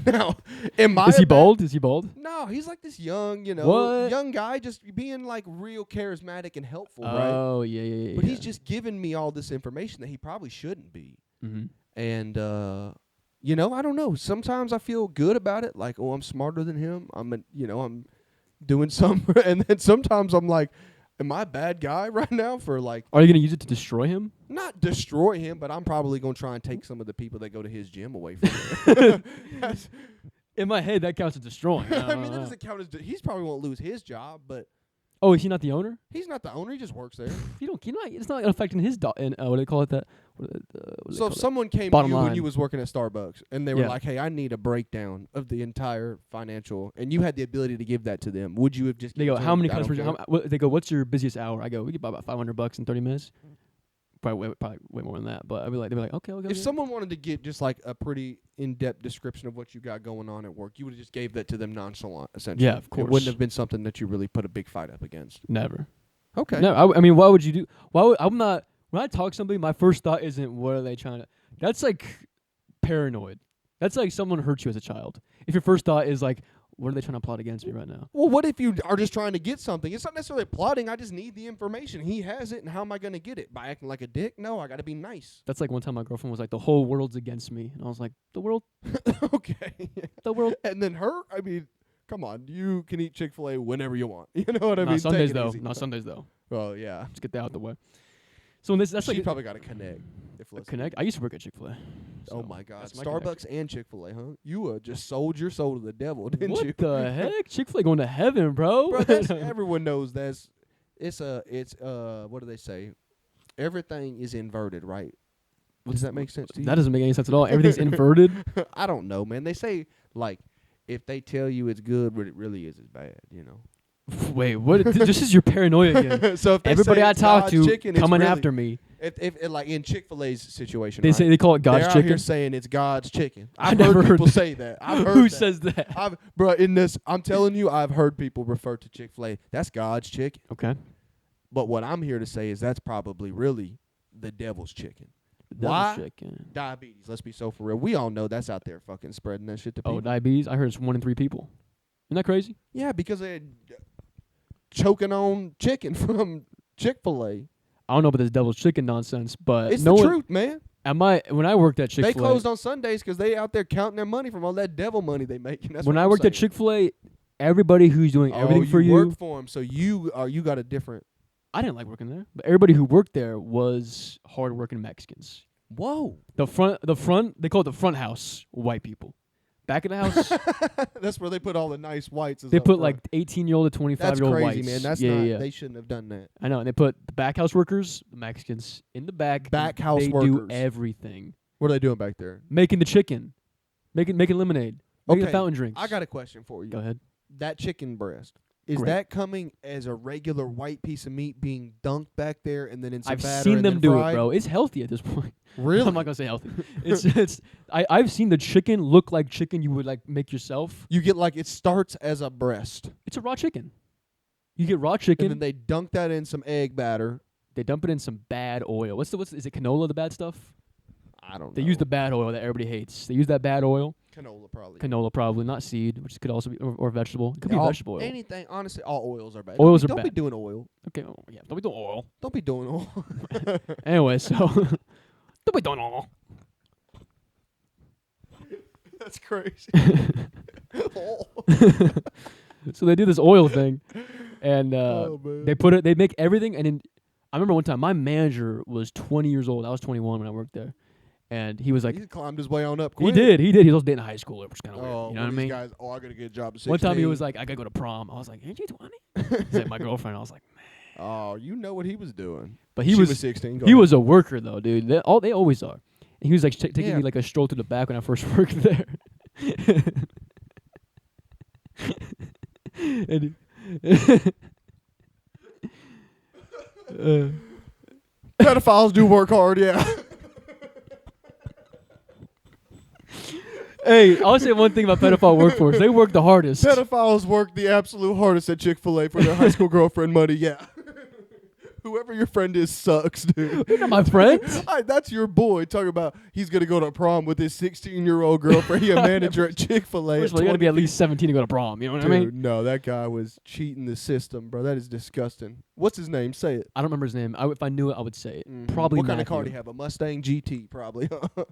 S1: Now,
S2: Is he bald? Is he bald?
S1: No, he's like this young,
S2: What?
S1: young guy just being like real charismatic and helpful, right?
S2: Oh yeah.
S1: But he's just giving me all this information that he probably shouldn't be.
S2: Mm-hmm.
S1: And I don't know. Sometimes I feel good about it, like, oh, I'm smarter than him. I'm doing something, and then sometimes I'm like, am I a bad guy right now for like
S2: Are you gonna use it to destroy him?
S1: not destroy him, but I'm probably gonna try and take some of the people that go to his gym away from him. That's-
S2: In my head, that counts as destroying.
S1: I mean, that doesn't count as he's probably won't lose his job, but
S2: Oh, is he not the owner?
S1: he's not the owner. He just works there.
S2: It's not affecting his what do they call it that? What do they
S1: So
S2: call
S1: if
S2: it?
S1: someone came to
S2: Bottom
S1: you when
S2: line.
S1: you was working at Starbucks and they were
S2: Yeah.
S1: like, "Hey, I need a breakdown of the entire financial," and you had the ability to give that to them, would you have just?
S2: They
S1: given
S2: go,
S1: it to
S2: how
S1: them?
S2: many
S1: I don't
S2: customers?
S1: care.
S2: They go, what's your busiest hour? I go, we get about $500 in 30 minutes. Probably way more than that. But they'd be like, okay.
S1: If someone wanted to get just like a pretty in-depth description of what you got going on at work, you would have just gave that to them nonchalant, essentially.
S2: Yeah, of
S1: It
S2: course.
S1: wouldn't have been something that you really put a big fight up against.
S2: Never.
S1: Okay.
S2: No, I mean, why would you do? I'm not. When I talk to somebody, my first thought isn't what are they trying to. That's like paranoid. That's like someone hurt you as a child. If your first thought is like, What are they trying to plot against me right now?
S1: Well, what if you are just trying to get something? It's not necessarily plotting. I just need the information. He has it, and how am I going to get it? By acting like a dick? No, I got to be nice.
S2: That's like one time my girlfriend was like, the whole world's against me. And I was like, the world?
S1: Okay.
S2: The world?
S1: And then her, I mean, come on. You can eat Chick-fil-A whenever you want. You know what I mean?
S2: Not Sundays,
S1: Take it
S2: though.
S1: easy.
S2: Not Sundays, though.
S1: Well, yeah.
S2: Let's get that out the way. So that's
S1: She
S2: like
S1: probably got to connect. If listening.
S2: Connect. I used to work at Chick-fil-A.
S1: Oh, my God.
S2: that's my
S1: Starbucks and Chick-fil-A, huh? You just sold your soul to the devil, didn't you?
S2: What the heck? Chick-fil-A going to heaven, bro.
S1: Bro, that's, everyone knows that's what do they say? Everything is inverted, right? Does that make sense to you?
S2: That doesn't make any sense at all. Everything's inverted.
S1: I don't know, man. They say like if they tell you it's good, but it really is bad, you know.
S2: Wait, what? This is your paranoia again.
S1: So if they
S2: Everybody
S1: say
S2: I
S1: it's
S2: talk
S1: God's
S2: to
S1: chicken, it's
S2: coming
S1: really,
S2: after me.
S1: If like in Chick-fil-A's situation,
S2: They
S1: right?
S2: say they call it God's
S1: They're out
S2: chicken.
S1: here saying it's God's chicken.
S2: I
S1: I've
S2: never
S1: heard
S2: heard
S1: people
S2: that.
S1: say that. I've heard
S2: Who
S1: that.
S2: says that?
S1: Bro, in this, I'm telling you, I've heard people refer to Chick-fil-A. That's God's chicken.
S2: Okay.
S1: But what I'm here to say is that's probably really the devil's chicken.
S2: Devil's
S1: Why?
S2: chicken.
S1: Diabetes. Let's be so for real. We all know that's out there fucking spreading that shit to people.
S2: Oh, diabetes? I heard it's 1 in 3 people. Isn't that crazy?
S1: Yeah, because they're choking on chicken from Chick-fil-A.
S2: I don't know about this devil's chicken nonsense, but
S1: It's
S2: no
S1: the
S2: one,
S1: truth, man.
S2: when I worked at Chick-fil-A,
S1: They closed on Sundays because they out there counting their money from all that devil money they make. That's
S2: when
S1: what
S2: I
S1: I'm
S2: worked at
S1: saying.
S2: Chick-fil-A, everybody who's doing everything for
S1: you
S2: you,
S1: worked for them, so you got a different.
S2: I didn't like working there, but everybody who worked there was hardworking Mexicans.
S1: Whoa,
S2: The front, they call it the front house, white people. Back of the house,
S1: that's where they put all the nice whites.
S2: they put like 18-year-old to 25-year-old
S1: that's crazy,
S2: whites.
S1: man. That's
S2: yeah,
S1: not.
S2: yeah.
S1: They shouldn't have done that.
S2: I know, and they put the back house workers, the Mexicans, in the back.
S1: Back house
S2: they
S1: workers.
S2: do everything.
S1: What are they doing back there?
S2: Making the chicken, making lemonade, making the fountain drinks.
S1: I got a question for you.
S2: Go ahead.
S1: That chicken breast. Is
S2: Great.
S1: that coming as a regular white piece of meat being dunked back there and then in some
S2: I've
S1: batter
S2: seen
S1: and
S2: them
S1: then
S2: do
S1: fried?
S2: it, bro. It's healthy at this point.
S1: Really?
S2: I'm not gonna say healthy. I've seen the chicken look like chicken you would like make yourself.
S1: You get like it starts as a breast,
S2: It's a raw chicken. You get raw chicken.
S1: and then they dunk that in some egg batter.
S2: They dump it in some bad oil. What's is it canola, the bad stuff?
S1: I don't know.
S2: They use the bad oil that everybody hates. They use that bad oil.
S1: canola probably.
S2: Canola probably, not seed, which could also be or vegetable. It could be
S1: All-
S2: vegetable oil.
S1: Anything, honestly, all oils are bad.
S2: Oils are
S1: don't be
S2: bad.
S1: doing oil.
S2: Okay, oh, yeah. Don't be doing oil.
S1: Don't be doing oil.
S2: Anyway, so don't be doing oil.
S1: That's crazy.
S2: So they do this oil thing, and
S1: Oh, man.
S2: they put it. They make everything. And I remember one time my manager was 20 years old. I was 21 when I worked there, and he was like,
S1: He climbed his way on up.
S2: he
S1: Quick.
S2: did. He was also dating a high schooler, which is kind of
S1: Oh,
S2: weird. You know what I
S1: these
S2: mean?
S1: Guys, I gotta get a job at 16.
S2: One time he was like, I gotta go to prom. I was like, ain't you 20? He's like, my girlfriend. I was like, man.
S1: Oh, you know what he was doing.
S2: But
S1: She
S2: he was
S1: 16. Go
S2: he
S1: ahead.
S2: was a worker though, dude. They always are. And he was like taking
S1: Yeah.
S2: me like a stroll through the back when I first worked there. And
S1: Pedophiles do work hard, yeah.
S2: hey, I'll say one thing about pedophile workforce. They work the hardest.
S1: Pedophiles work the absolute hardest at Chick-fil-A for their high school girlfriend money, yeah. Whoever your friend is sucks, dude.
S2: You're not my friend.
S1: That's your boy talking about he's going to go to prom with his 16-year-old girlfriend. He a manager at Chick-fil-A.
S2: First of all, you gotta be at least 17 to go to prom. You know what I mean?
S1: No, that guy was cheating the system, bro. That is disgusting. What's his name? Say it.
S2: I don't remember his name. If I knew it, I would say it. Probably
S1: What kind of car do
S2: Matthew.
S1: you have? A Mustang GT, probably.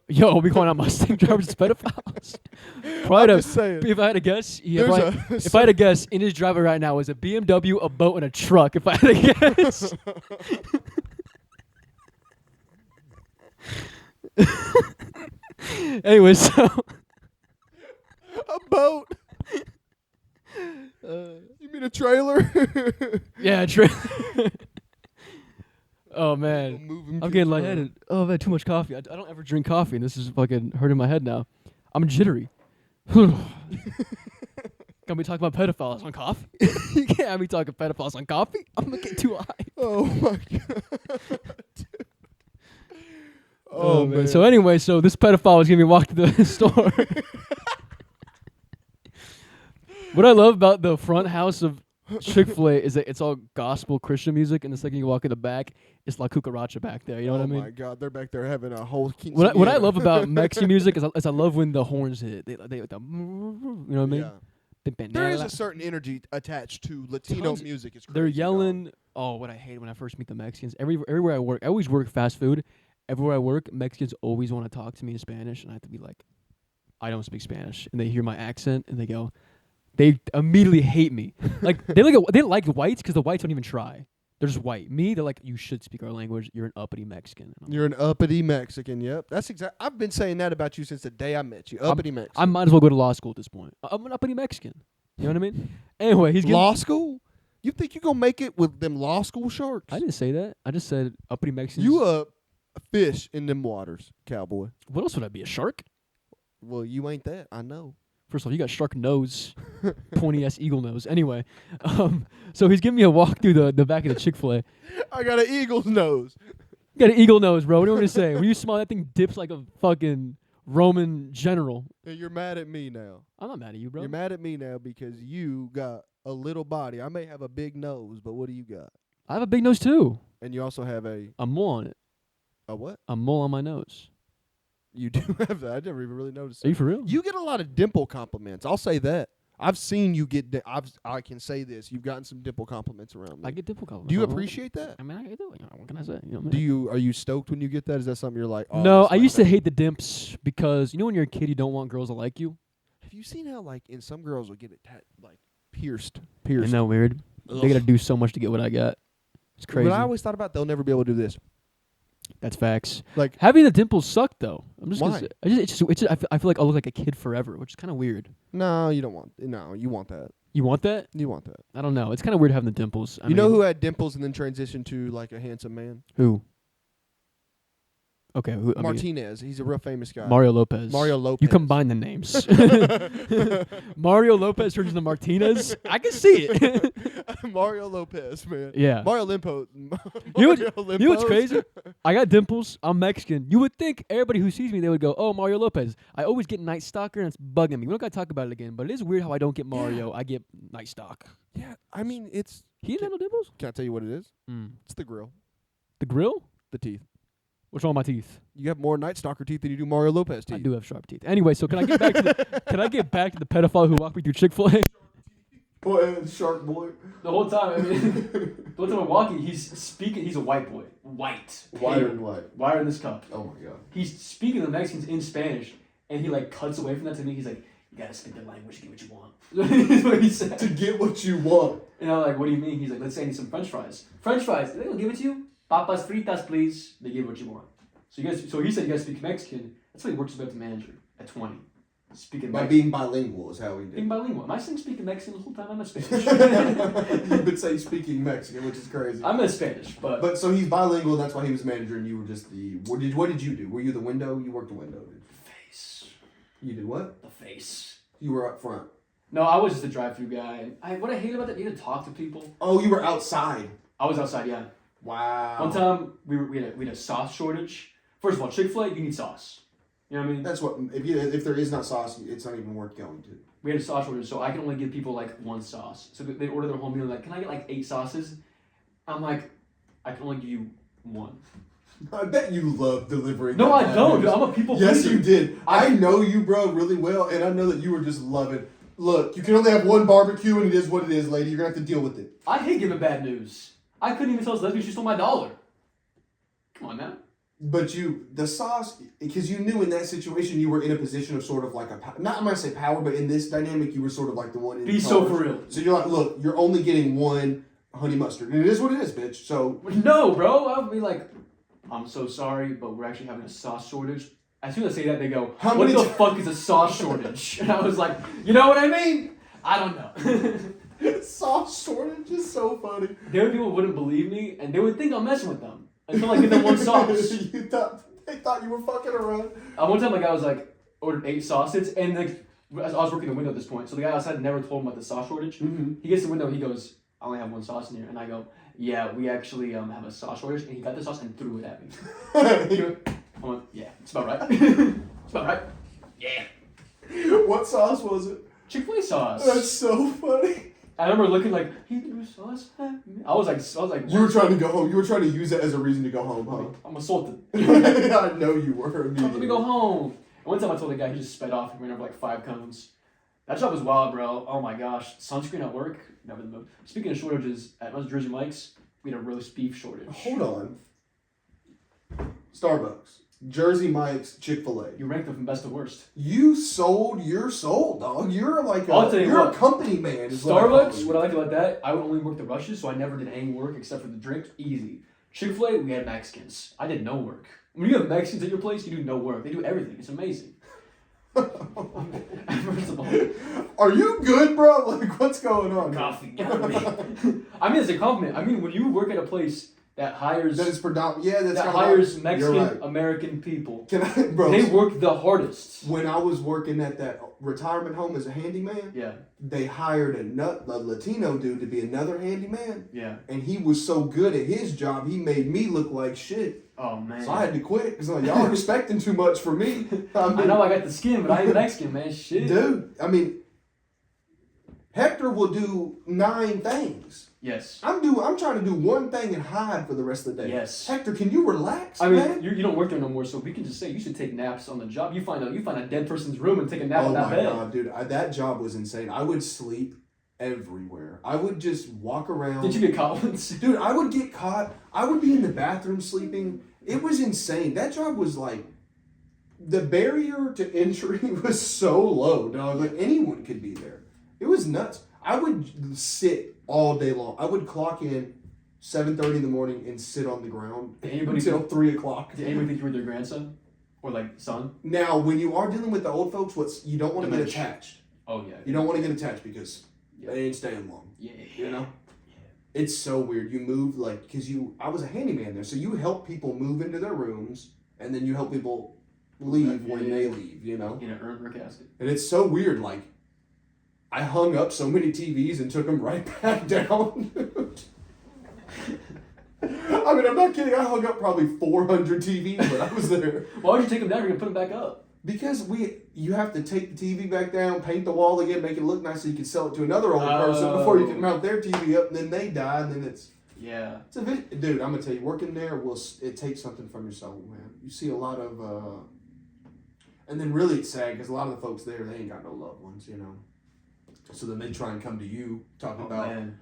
S2: Yo, we calling out Mustang drivers as pedophiles.
S1: I'm
S2: Probably
S1: just saying.
S2: if I had to guess,
S1: There's
S2: if I had to guess, in his driveway right now is a BMW, a boat, and a truck. If I had to guess. Anyway, so
S1: a boat. You mean a trailer?
S2: yeah, oh man, I'm getting lightheaded. Oh, I've had too much coffee. I don't ever drink coffee, and this is fucking hurting my head now. I'm jittery. Gonna be talking about pedophiles on coffee. You can't have me talking pedophiles on coffee. I'm gonna get too high.
S1: Oh my god. Dude.
S2: Oh man. So anyway, so this pedophile was gonna be walking to the store. What I love about the front house of Chick-fil-A is that it's all gospel Christian music, and the second you walk in the back, it's La Cucaracha back there. You know what I mean?
S1: Oh my god, they're back there having a whole.
S2: What I love about Mexican music is I love when the horns hit. They you know what I mean?
S1: Yeah. There is a certain energy attached to Latino music. It's crazy,
S2: They're
S1: dog.
S2: yelling. Oh, what I hate when I first meet the Mexicans. Everywhere I work, I always work fast food. Everywhere I work, Mexicans always want to talk to me in Spanish, and I have to be like, I don't speak Spanish, and they hear my accent, and they immediately hate me. Like they like whites because the whites don't even try. They're just white. Me, they're like, you should speak our language. You're an uppity Mexican.
S1: You're an uppity Mexican. Yep, that's exact. I've been saying that about you since the day I met you. Uppity Mexican.
S2: I might as well go to law school at this point. I'm an uppity Mexican. You know what I mean? Anyway, he's
S1: law school. You think you gonna make it with them law school sharks?
S2: I didn't say that. I just said uppity Mexicans.
S1: You a fish in them waters, cowboy.
S2: What else would I be? A shark?
S1: Well, you ain't that. I know.
S2: First of all, you got shark nose, pointy ass eagle nose. Anyway, so he's giving me a walk through the back of the Chick-fil-A.
S1: I got an eagle's nose.
S2: You got an eagle nose, bro. What do you want me to say? When you smile, that thing dips like a fucking Roman general.
S1: And you're mad at me now.
S2: I'm not mad at you, bro.
S1: You're mad at me now because you got a little body. I may have a big nose, but what do you got?
S2: I have a big nose too.
S1: And you also have a
S2: mole on it.
S1: A what?
S2: A mole on my nose.
S1: You do have that. I never even really noticed.
S2: Are you for real?
S1: You get a lot of dimple compliments. I'll say that. I've seen you get. I can say this. You've gotten some dimple compliments around me.
S2: I get dimple compliments.
S1: Do you appreciate that?
S2: I mean, I do. You know, what can I say? You know what I mean?
S1: Are you stoked when you get that? Is that something you're like? Oh,
S2: no, I used to hate the dimps because when you're a kid, you don't want girls to like you.
S1: Have you seen how in some girls will get it pierced?
S2: Isn't that weird? Ugh. They got to do so much to get what I got. It's crazy.
S1: But I always thought about they'll never be able to do this.
S2: That's facts.
S1: Like
S2: having the dimples suck though. I'm just
S1: why?
S2: I feel like I'll look like a kid forever, which is kind of weird.
S1: No, you don't want. No, you want that.
S2: You want that?
S1: You want that.
S2: I don't know. It's kind of weird having the dimples.
S1: You know who had dimples and then transitioned to like a handsome man?
S2: Who? Okay,
S1: Martinez. He's a real famous guy.
S2: Mario Lopez. You combine the names. Mario Lopez turns into Martinez. I can see it.
S1: Mario Lopez, man.
S2: Yeah.
S1: Mario Limpo.
S2: You know what's crazy? I got dimples. I'm Mexican. You would think everybody who sees me, they would go, oh, Mario Lopez. I always get Night Stalker, and it's bugging me. We don't got to talk about it again, but it is weird how I don't get Mario. I get Night Stalk.
S1: Yeah, I mean, it's...
S2: He didn't have no dimples?
S1: Can I tell you what it is? It's the grill.
S2: The grill?
S1: The teeth.
S2: What's wrong with my teeth?
S1: You have more Night Stalker teeth than you do Mario Lopez teeth.
S2: I do have sharp teeth. Anyway, so can I get back to the pedophile who walked me through Chick-fil-A?
S1: Boy, shark boy.
S2: The whole time, I mean, the whole time I'm walking, he's speaking. He's a white boy,
S1: Whiter than white.
S2: Whiter than this cup.
S1: Oh my god.
S2: He's speaking to the Mexicans in Spanish, and he cuts away from that to me. He's like, "You gotta speak their language to get what you want." That's what he said.
S1: To get what you want.
S2: And I'm like, "What do you mean?" He's like, "Let's say I need some French fries. French fries. They will give it to you. Papas fritas, please." They give what you want. So he said you guys speak Mexican. That's why he works as a manager at 20. Speaking
S1: by being bilingual is how we do.
S2: Being bilingual. Am I saying speaking Mexican the whole time? I'm not Spanish.
S1: You've been saying speaking Mexican, which is crazy.
S2: I'm in Spanish, but
S1: so he's bilingual. That's why he was manager, and you were just the. What did you do? Were you the window? You worked the window.
S2: Face.
S1: You did what?
S2: The face.
S1: You were up front.
S2: No, I was just a drive-through guy. What I hate about that, you had to talk to people.
S1: Oh, you were outside.
S2: I was outside, yeah.
S1: Wow.
S2: One time we had a sauce shortage. First of all, Chick-fil-A, you need sauce. You know what I mean?
S1: That's what if there is not sauce, it's not even worth going to.
S2: We had a sauce shortage, so I can only give people one sauce. So they order their whole meal, can I get 8 sauces? I'm like, I can only give you 1.
S1: I bet you love delivering.
S2: No, I don't. Dude, I'm a people pleaser.
S1: Yes, you did. I know you, bro, really well, and I know that you were just loving. Look, you can only have one barbecue, and it is what it is, lady. You're gonna have to deal with it.
S2: I hate giving bad news. I couldn't even tell this lesbian she stole my $1. Come on, man.
S1: But the sauce, because you knew in that situation you were in a position of sort of like I'm not going to say power, but in this dynamic you were sort of like the one in
S2: Be so for real.
S1: So you're like, look, you're only getting 1 honey mustard. And it is what it is, bitch. So.
S2: No, bro. I would be like, I'm so sorry, but we're actually having a sauce shortage. As soon as I say that, they go, what the fuck is a sauce shortage? And I was like, you know what I mean? I don't know.
S1: Sauce shortage is so funny.
S2: There were people who wouldn't believe me, and they would think I'm messing with them. Until I give them 1 sauce.
S1: They thought you were fucking around.
S2: One time, guy was ordered 8 sauces, and I was working the window at this point, so the guy outside never told him about the sauce shortage.
S1: Mm-hmm.
S2: He gets to the window, he goes, I only have 1 sauce in here, and I go, yeah, we actually have a sauce shortage, and he got the sauce and threw it at me. I went, yeah, it's about right. It's about right. Yeah.
S1: What sauce was it?
S2: Chick-fil-A sauce.
S1: That's so funny.
S2: I remember looking he threw sauce at me. I was like.
S1: You were trying to go home. You were trying to use it as a reason to go home, huh?
S2: I'm assaulted.
S1: I know you were.
S2: Let me go home. And one time I told the guy, he just sped off and ran over 5 cones. That job was wild, bro. Oh my gosh. Sunscreen at work. Never the move. Speaking of shortages, at Jersey Mike's, we had a roast beef shortage.
S1: Hold on. Starbucks, Jersey Mike's, Chick-fil-A.
S2: You ranked them from best to worst.
S1: You sold your soul, dog. You're like
S2: I'll tell you
S1: you're
S2: what,
S1: a company man.
S2: Starbucks, what I like about that, I would only work the rushes, so I never did any work except for the drinks. Easy. Chick-fil-A, we had Mexicans. I did no work. When you have Mexicans at your place, you do no work. They do everything. It's amazing. First of all,
S1: are you good, bro? Like, what's going on?
S2: coffee. I mean, it's a compliment. I mean, when you work at a place that hires
S1: that is predominant. Yeah, that's
S2: that
S1: kinda
S2: hires
S1: right.
S2: Mexican
S1: You're right.
S2: American people.
S1: Can I, bro?
S2: They work the hardest.
S1: When I was working at that retirement home as a handyman,
S2: Yeah.
S1: they hired a Latino dude to be another handyman.
S2: Yeah.
S1: And he was so good at his job, he made me look like shit.
S2: Oh man.
S1: So I had to quit because like, y'all are expecting too much from me.
S2: I know I got the skin, but I ain't Mexican, man. Shit.
S1: Dude, I mean, Hector will do 9 things.
S2: Yes.
S1: I'm trying to do one thing and hide for the rest of the day.
S2: Yes.
S1: Hector, can you relax,
S2: I mean,
S1: man?
S2: you don't work there no more, so we can just say you should take naps on the job. You find a dead person's room and take a nap
S1: Oh
S2: in that
S1: my
S2: bed.
S1: god, dude, that job was insane. I would sleep everywhere. I would just walk around.
S2: Did you get caught once?
S1: Dude, I would get caught. I would be in the bathroom sleeping. It was insane. That job was like, the barrier to entry was so low, dog. Like anyone could be there. It was nuts. I would sit all day long. I would clock in 7:30 in the morning and sit on the ground until 3 o'clock.
S2: Did anybody think you were their grandson? Or like son?
S1: Now, when you are dealing with the old folks, you don't want to get attached.
S2: Oh yeah.
S1: You don't want to get attached because they ain't staying long.
S2: Yeah.
S1: You know? It's so weird. You move like, because I was a handyman there, so you help people move into their rooms, and then you help people leave when they leave, you know?
S2: In an urn or casket.
S1: And it's so weird, like, I hung up so many TVs and took them right back down. I mean, I'm not kidding. I hung up probably 400 TVs when I was there.
S2: Why would you take them down? You're gonna put them back up.
S1: Because you have to take the TV back down, paint the wall again, make it look nice so you can sell it to another old person before you can mount their TV up, and then they die, and then it's a dude. I'm gonna tell you, working there it takes something from your soul, man. You see a lot of, and then really it's sad because a lot of the folks there, they ain't got no loved ones, you know. So then they try and come to you talking about,
S2: man.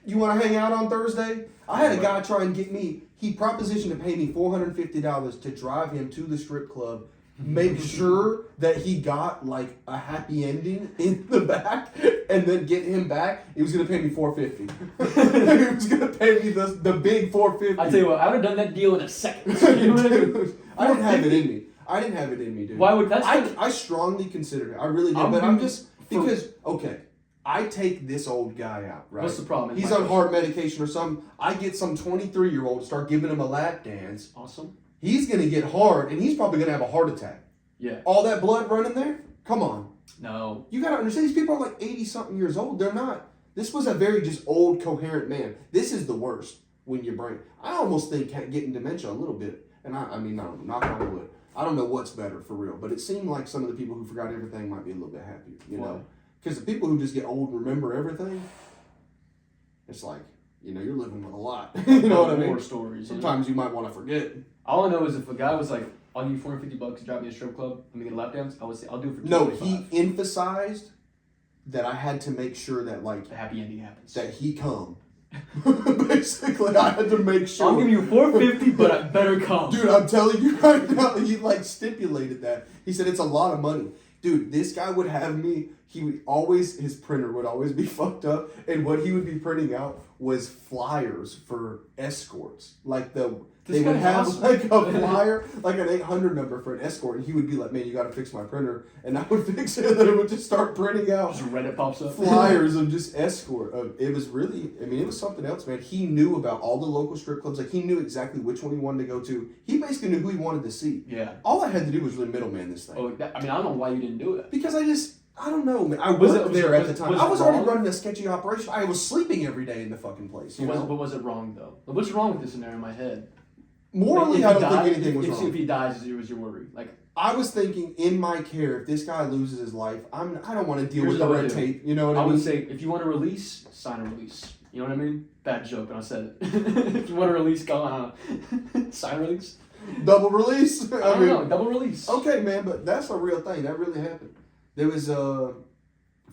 S1: You want to hang out on Thursday? I had a guy try and get me. He propositioned to pay me $450 to drive him to the strip club. Make sure that he got like a happy ending in the back, and then get him back. He was gonna pay me $450. He was gonna pay me the big $450.
S2: I tell you what, I would have done that deal in a second. You know what I mean?
S1: Dude, I didn't have it in me. I didn't have it in me, dude.
S2: Why would
S1: I strongly considered it. I really did, but I'm just because okay. I take this old guy out, right?
S2: What's the problem?
S1: He's on hard medication or something. I get some 23-year-old to start giving him a lap dance.
S2: Awesome.
S1: He's going to get hard, and he's probably going to have a heart attack.
S2: Yeah.
S1: All that blood running there? Come on.
S2: No.
S1: You got to understand, these people are like 80-something years old. They're not. This was a very just old, coherent man. This is the worst when your brain... I almost think getting dementia a little bit. And I mean, no, knock on wood. I don't know what's better for real, but it seemed like some of the people who forgot everything might be a little bit happier, you know? Because the people who just get old and remember everything, it's like, you know, you're living with a lot. You know what I mean?
S2: More stories.
S1: Sometimes you might want to forget.
S2: All I know is if a guy was like, I'll give you $450 to drive me to a strip club and get a lap dance, I would say, I'll do it for $225.
S1: No, he emphasized that I had to make sure that, like,
S2: the happy ending happens.
S1: that he come. Basically, I had to make sure.
S2: I'll give you $450, but I better come.
S1: Dude, I'm telling you right now, he, like, stipulated that. He said it's a lot of money. Dude, this guy would have me, his printer would always be fucked up, and what he would be printing out was flyers for escorts. Like they would have
S2: awesome.
S1: like a flyer, like an 800 number for an escort, and he would be like, man, you gotta fix my printer, and I would fix it, and then it would just start printing out
S2: Just Reddit pops up.
S1: flyers of just escort. It was really, I mean, it was something else, man. He knew about all the local strip clubs, like he knew exactly which one he wanted to go to. He basically knew who he wanted to see.
S2: Yeah.
S1: All I had to do was really middleman this thing.
S2: Oh, I mean, I don't know why you didn't do it.
S1: Because I don't know, man. I wasn't there at the time. I was already
S2: wrong?
S1: running a sketchy operation. I was sleeping every day in the fucking place. You know?
S2: But was it wrong, though? Like, what's wrong with this scenario in my head?
S1: Morally, I don't think anything was wrong.
S2: If he dies, it was your worry. Like,
S1: I was thinking, in my care, if this guy loses his life, I don't want to deal
S2: Here's
S1: with the
S2: what I
S1: red
S2: do.
S1: tape. You know what I mean?
S2: would say, if you want to release, sign a release. You know what I mean? Bad joke, and I said it. If you want to release, go on. Sign release?
S1: Double release?
S2: I don't know. Double release.
S1: Okay, man, but that's a real thing. That really happened. There was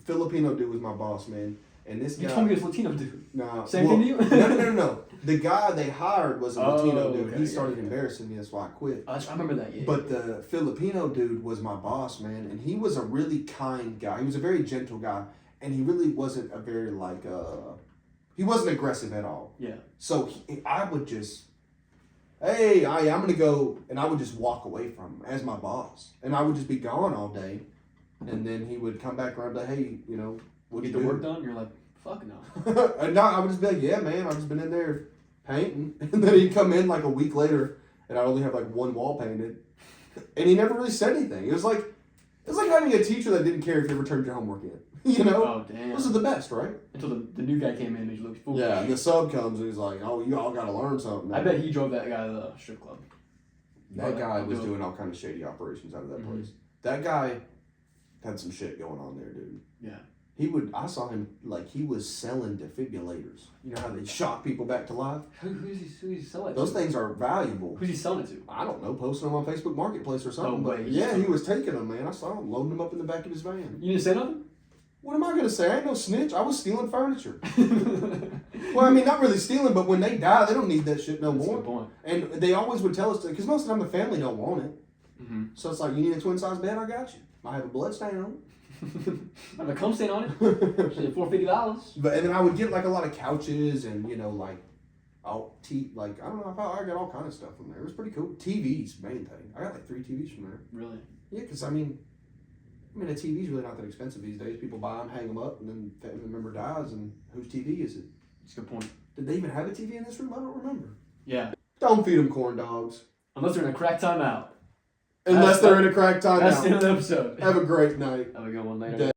S1: Filipino dude was my boss, man. And this
S2: You
S1: guy.
S2: told me it was Latino dude.
S1: Nah,
S2: Same thing to you?
S1: No. The guy they hired was a Latino dude.
S2: Okay,
S1: He started embarrassing me. That's why I quit.
S2: I remember that. Yeah.
S1: But the Filipino dude was my boss, man, and he was a really kind guy. He was a very gentle guy, and he really wasn't a very he wasn't aggressive at all.
S2: Yeah.
S1: So I would just, hey, I'm gonna go, and I would just walk away from him as my boss, and I would just be gone all day, and then he would come back around and be like, hey, what
S2: Get
S1: you
S2: the
S1: do?
S2: work done. You're like, fuck no.
S1: And no, I would just be like, yeah, man, I've just been in there painting. And then he'd come in like a week later, and I'd only have like one wall painted. And he never really said anything. It was like having a teacher that didn't care if you ever turned your homework in.
S2: Oh damn.
S1: Those are the best, right?
S2: Until the new guy came in and he looked foolish.
S1: Yeah, and the sub comes and he's like, oh, you all got to learn something.
S2: I bet he drove that guy to the strip club.
S1: That guy was doing all kind of shady operations out of that place. That guy had some shit going on there, dude.
S2: Yeah.
S1: I saw him, like, he was selling defibrillators. You know how they shock people back to life?
S2: Who's he selling it
S1: Those
S2: to?
S1: things are valuable.
S2: Who's he selling it to?
S1: I don't know, posting them on Facebook Marketplace or something.
S2: No
S1: but
S2: way.
S1: yeah, he was taking them, man. I saw him loading them up in the back of his van.
S2: You didn't say nothing?
S1: What am I going to say? I ain't no snitch. I was stealing furniture. Well, I mean, not really stealing, but when they die, they don't need that shit no
S2: That's
S1: more.
S2: a good point.
S1: And they always would tell us, because most of the time the family don't want it.
S2: Mm-hmm.
S1: So it's like, you need a twin-size bed? I got you. I have a blood stain on
S2: I have a cum stain on it.
S1: it.
S2: Shit, $450.
S1: And then I would get like a lot of couches and, like, I don't know, I got all kind of stuff from there. It was pretty cool. TVs, main thing. I got like 3 TVs from there.
S2: Really?
S1: Yeah, because I mean, a TV's really not that expensive these days. People buy them, hang them up, and then family member dies, and whose TV is it?
S2: That's a good point.
S1: Did they even have a TV in this room? I don't remember.
S2: Yeah.
S1: Don't feed them corn dogs.
S2: Unless they're in a crack timeout.
S1: Unless they're in a crack timeout.
S2: That's the end of the episode.
S1: Have a great night.
S2: Have a good one later.